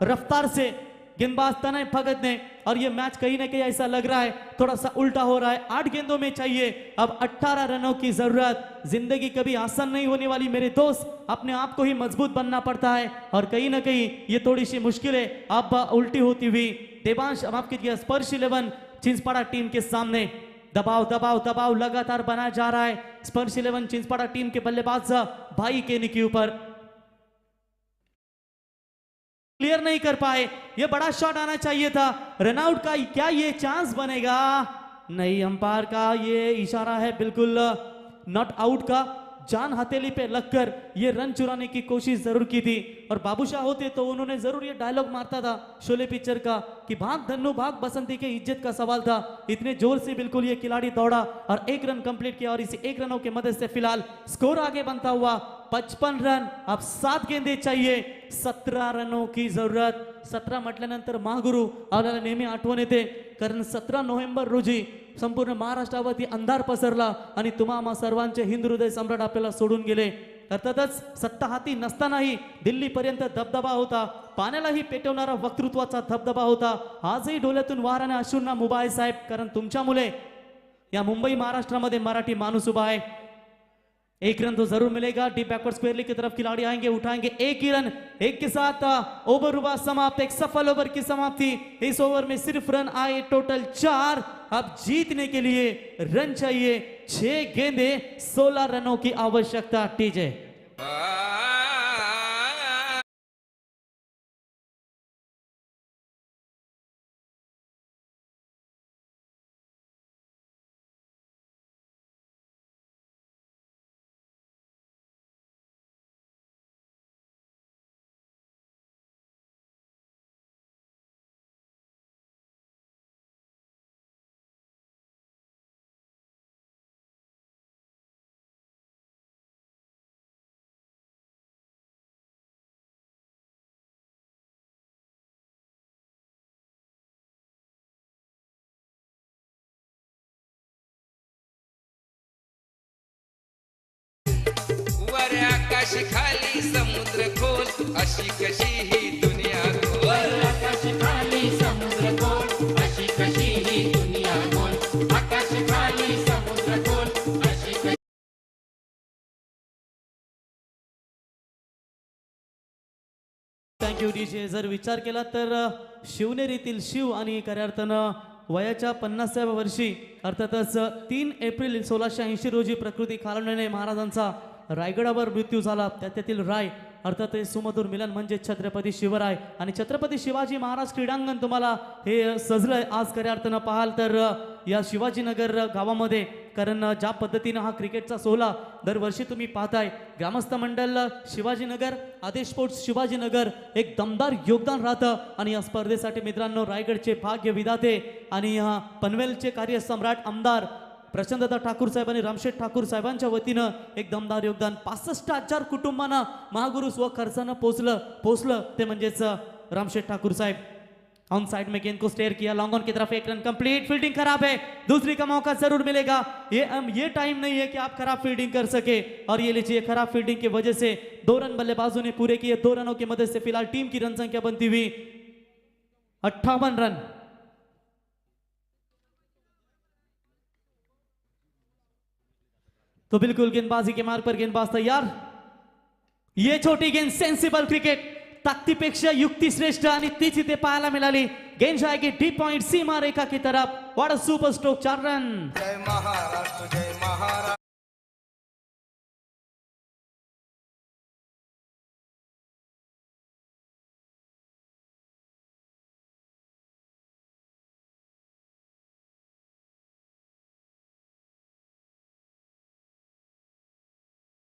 Speaker 5: रफ्तार से गेंदबाज तनय भगत ने, और ये मैच कहीं ना कहीं ऐसा लग रहा है थोड़ा सा उल्टा हो रहा है. 8 गेंदों में चाहिए अब 18 रनों की जरूरत. जिंदगी कभी आसान नहीं होने वाली मेरे दोस्त. अपने आप को ही मजबूत बनना पड़ता है, और कहीं ना कहीं ये थोड़ी सी मुश्किल है अब उल्टी होती हुई. देवांश माफ कीजिए, स्पर्श 11 चिंचपाड़ा टीम के सामने दबाव दबाव दबाव लगातार बना जा रहा है. स्पर्श 11 चिंचपाड़ा टीम के बल्लेबाज भाई केनी के ऊपर क्लियर नहीं कर पाए. ये बड़ा शॉट आना चाहिए था रनआउट का. क्या ये चांस बनेगा? नहीं, अंपायर का ये इशारा है बिल्कुल नॉट आउट का. जान हथेली पे लगकर ये रन चुराने की कोशिश जरूर की थी, और बाबूशाह होते तो उन्होंने जरूर ये डायलॉग मारता था शोले पिक्चर का कि भाग धन्नू भाग बसंती के इज्जत का सवाल था. इतने जोर से बिल्कुल ये खिलाड़ी दौड़ा और 1 रन कंप्लीट किया, और इसी 1 रनों की मदद से फिलहाल स्कोर आगे बनता हुआ 55 रन. अब 7 गेंदे चाहिए, 17 रनों की जरूरत. 17 म्हटल्यानंतर महागुरु आपल्याला नेहमी आठवण येते, कारण 17 नोव्हेंबर रोजी संपूर्ण महाराष्ट्रावरती अंधार पसरला आणि तुम्हा सर्वांचे हिंदू हृदय सम्राट आपल्याला सोडून गेले. अर्थातच सत्ता हाती नसतानाही दिल्लीपर्यंत दबदबा होता, पाण्यालाही पेटवणारा वक्तृत्वाचा धबधबा होता. आजही डोळ्यातून वाराने अश्रूंना मुभा आहे साहेब, कारण तुमच्या मुले या मुंबई महाराष्ट्रामध्ये मराठी माणूस उभा आहे. 1 रन तो जरूर मिलेगा. डीप बैकवर्ड स्क्वेयरली की तरफ खिलाड़ी आएंगे, उठाएंगे 1 ही रन. 1 के साथ ओवर हुआ समाप्त. एक सफल ओवर की समाप्ति. इस ओवर में सिर्फ रन आए टोटल 4. अब जीतने के लिए रन चाहिए 6 गेंदे, 16 रनों की आवश्यकता. टीजे
Speaker 7: वर आकाश खाली समुद्र खोल अशी कशी ही दुनिया खोल. आकाश खाली समुद्र खोल अशी कशी ही दुनिया खोल. आकाश खाली
Speaker 5: विषय जर विचार केला तर शिवनेरीतील शिव आणि खऱ्या अर्थानं वयाच्या 50व्या वर्षी अर्थातच 3 एप्रिल 1680 रोजी प्रकृती खालावल्याने महाराजांचा रायगडावर मृत्यू झाला. त्यातील राय अर्थात हे सुमधुर मिलन म्हणजे छत्रपती शिवराय आणि छत्रपती शिवाजी महाराज क्रीडांगण तुम्हाला हे सजलंय आज खऱ्या अर्थानं पाहाल तर या शिवाजीनगर गावामध्ये. कारण ज्या पद्धतीनं हा क्रिकेटचा सोहळा दरवर्षी तुम्ही पाहताय ग्रामस्थ मंडळ शिवाजीनगर आदेश स्पोर्ट्स शिवाजीनगर एक दमदार योगदान राहतं आणि या स्पर्धेसाठी मित्रांनो रायगडचे भाग्य विधाते आणि पनवेलचे कार्यसम्राट आमदार प्रचंडदा ठाकूर साहेब आणि रामशेठ ठाकूर साहेबांच्या वतीनं एक दमदार योगदान 65,000 कुटुंबांना महागुरु स्वखर्चानं पोचलं ते म्हणजेच रामशेठ ठाकूर साहेब. ऑन साइड में गेंद को स्टेयर किया, लॉन्ग ऑन की तरफ एक रन कंप्लीट. फील्डिंग खराब है, दूसरी का मौका जरूर मिलेगा. ये टाइम नहीं है कि आप खराब फील्डिंग कर सके और ये लीजिए खराब फील्डिंग की वजह से 2 रन बल्लेबाजों ने पूरे किए. 2 रनों की मदद से फिलहाल टीम की रन संख्या बनती हुई 58 रन. तो बिल्कुल गेंदबाजी के मार्ग पर गेंदबाज तैयार. ये छोटी गेंद सेन्सिबल क्रिकेट ताकदीपेक्षा युक्ती श्रेष्ठ आणि तीच इथे पाहायला मिळाली. गेंद जाएगी डीप पॉइंट सीमा रेखा की तरफ. What a super stroke, 4 run.
Speaker 8: जय महाराष्ट्र जय महाराष्ट्र.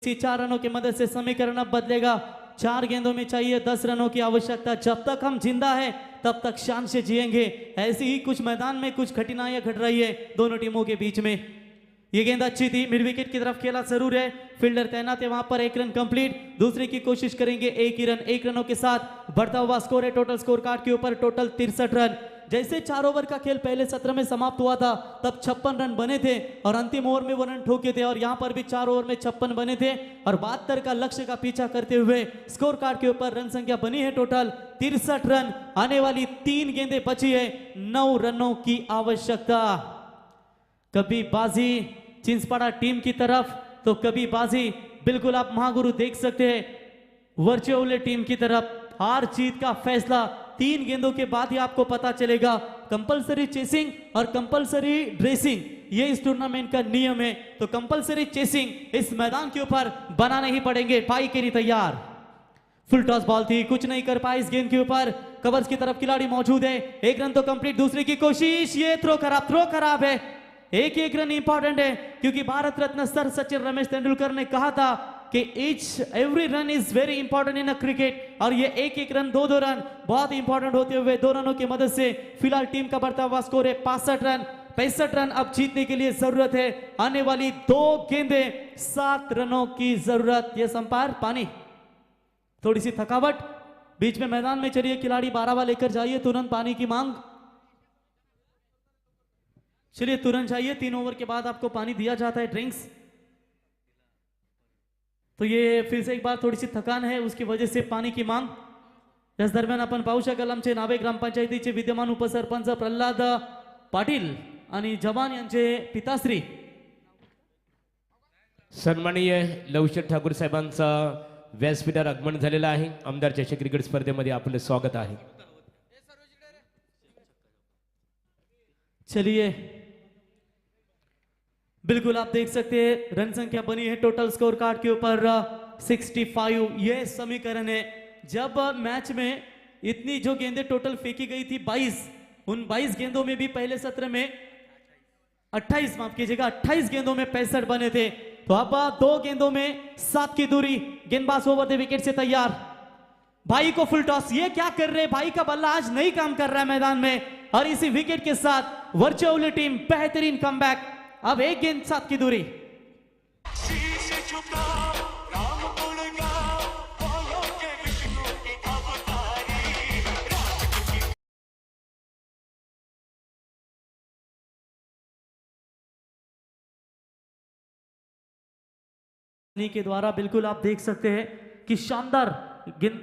Speaker 5: इसी 4 रनों की मदद से समीकरण अब बदलेगा. 4 गेंदों में चाहिए 10 रनों की आवश्यकता. जब तक हम जिंदा है तब तक शान से जिएंगे. ऐसी ही कुछ मैदान में कुछ कठिनाइयां घट रही है दोनों टीमों के बीच में. ये गेंद अच्छी थी, मिड विकेट की तरफ खेला जरूर है. फील्डर तैनात है वहां पर. 1 रन कंप्लीट. दूसरे की कोशिश करेंगे. 1 ही रन. 1 रनों के साथ बढ़ता हुआ स्कोर है टोटल स्कोर कार्ड के ऊपर. Total 63 run. जैसे 4 ओवर का खेल पहले सत्र में समाप्त हुआ था तब 56 रन बने थे और अंतिम ओवर में वो रन ठोके थे और यहां पर भी 4 ओवर में 56 बने थे और 72 का लक्ष्य का पीछा करते हुए स्कोर कार्ड के ऊपर रन संख्या बनी है टोटल 63 रन. आने वाली 3 गेंदें बची है. 9 रनों की आवश्यकता. कभी बाजी चिंचपाड़ा टीम की तरफ तो कभी बाजी बिल्कुल आप महागुरु देख सकते हैं वर्चुअल टीम की तरफ. हार जीत का फैसला 3 गेंदों के बाद ही आपको पता चलेगा. कंपलसरी चेसिंग और कंपलसरी ड्रेसिंग ये इस टूर्नामेंट का नियम है. तो कंपलसरी चेसिंग इस मैदान के ऊपर बनाने ही पड़ेंगे. पाई के लिए तैयार. फुल टॉस बॉल थी, कुछ नहीं कर पाए इस गेंद के ऊपर. कवर्स की तरफ खिलाड़ी मौजूद है. 1 रन तो कंप्लीट. दूसरे की कोशिश. ये थ्रो खराब है. एक रन इंपॉर्टेंट है क्योंकि भारत रत्न सर सचिन रमेश तेंदुलकर ने कहा था कि every run is very important in a cricket और ये 1 रन 2 रन बहुत इंपॉर्टेंट होते हुए 2 रनों की मदद से फिलहाल टीम का बढ़ता हुआ स्कोर है 65 रन. 65 रन अब जीतने के लिए जरूरत है. आने वाली 2 गेंदें 7 रनों की जरूरत. ये संपार पानी थोड़ी सी थकावट बीच में मैदान में चलिए. खिलाड़ी 12वां लेकर जाइए. तुरंत पानी की मांग. चलिए तुरंत जाइए. 3 ओवर के बाद आपको पानी दिया जाता है ड्रिंक्स. तो ये फिर से एक बार थोडी सी थकान है उसकी वजह से पाणी की मांग. याच दरम्यान आपण पाहू शकाल आमचे नावे ग्रामपंचायतीचे विद्यमान उपसरपंच प्रल्हाद पाटील आणि जवान यांचे पिताश्री
Speaker 3: सन्माननीय लवशेठ ठाकूर साहेबांचा व्यासपीठावर आगमन झालेलं आहे. आमदार चषक क्रिकेट स्पर्धेमध्ये आपले स्वागत आहे.
Speaker 5: चलिए बिल्कुल आप देख सकते हैं रन संख्या बनी है टोटल स्कोर कार्ड के ऊपर 65. ये समीकरण है जब मैच में इतनी जो गेंदें टोटल फेंकी गई थी 22, उन 22 गेंदों में भी पहले सत्र में 28 माफ कीजिएगा 28 गेंदों में 65 बने थे. तो अब 2 गेंदों में 7 की दूरी. गेंदबाज ओवर द विकेट से तैयार. भाई को फुल टॉस. ये क्या कर रहे हैं भाई का बल्ला आज नहीं काम कर रहा है मैदान में और इसी विकेट के साथ वर्चुअल टीम बेहतरीन कमबैक. अब 1 गेंद 7 की दूरी. के द्वारा बिल्कुल आप देख सकते हैं कि शानदार गेंद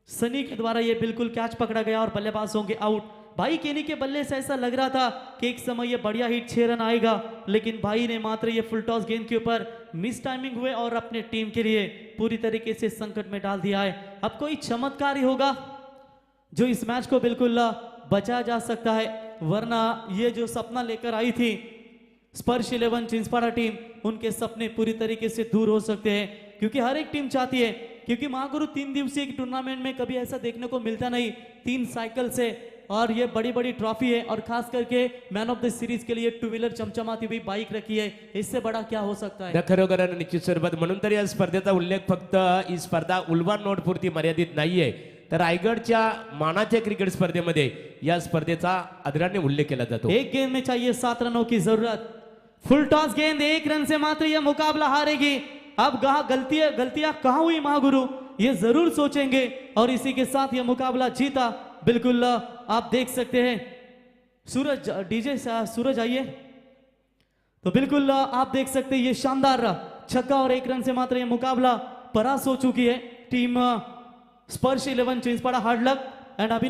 Speaker 5: सनी के द्वारा ये बिल्कुल कैच पकड़ा गया और बल्लेबाज होंगे आउट. भाई केनी के बल्ले से ऐसा लग रहा था कि एक समय ये बढ़िया हिट 6 रन आएगा लेकिन भाई ने मात्र ये फुल टॉस गेंद के ऊपर मिस टाइमिंग हुए और अपने टीम के लिए पूरी तरीके से संकट में डाल दिया है. अब कोई चमत्कार ही होगा जो इस मैच को बिल्कुल बचाया जा सकता है, वरना ये जो सपना लेकर आई थी स्पर्श 11 चिंचपाड़ा टीम, उनके सपने पूरी तरीके से दूर हो सकते हैं, क्योंकि हर एक टीम चाहती है, क्योंकि महागुरु 3 दिवसीय टूर्नामेंट में कभी ऐसा देखने को मिलता नहीं, 3 साइकिल से, और ये बड़ी बड़ी ट्रॉफी है, और खास करके मैन ऑफ द सीरीज के लिए 2 व्हीलर चमचमाती हुई बाइक रखी है, इससे बड़ा क्या हो सकता है.
Speaker 3: खरोखर निश्चित स्वरूपात म्हणून तर या स्पर्धेचा उल्लेख फक्त ही स्पर्धा उलवान नोट पुरती मर्यादित नाहीये, तर रायगडच्या मानाच्या क्रिकेट स्पर्धेमध्ये या स्पर्धेचा आदराने उल्लेख केला जातो.
Speaker 5: एक गेंद में चाहिए 7 रनों की जरूरत. फुल टॉस गेंद, 1 रन से मात्र यह मुकाबला हारेगी. अब गलतियां कहां हुई महागुरु, ये जरूर सोचेंगे, और इसी के साथ यह मुकाबला जीता. बिल्कुल आप देख सकते हैं. सूरज, डीजे सूरज आइए. तो बिल्कुल आप देख सकते हैं ये शानदार छक्का, और 1 रन से मात्र यह मुकाबला परास्त हो चुकी है टीम स्पर्श 11 चिंचपाड़ा. हार्ड लक एंड अभी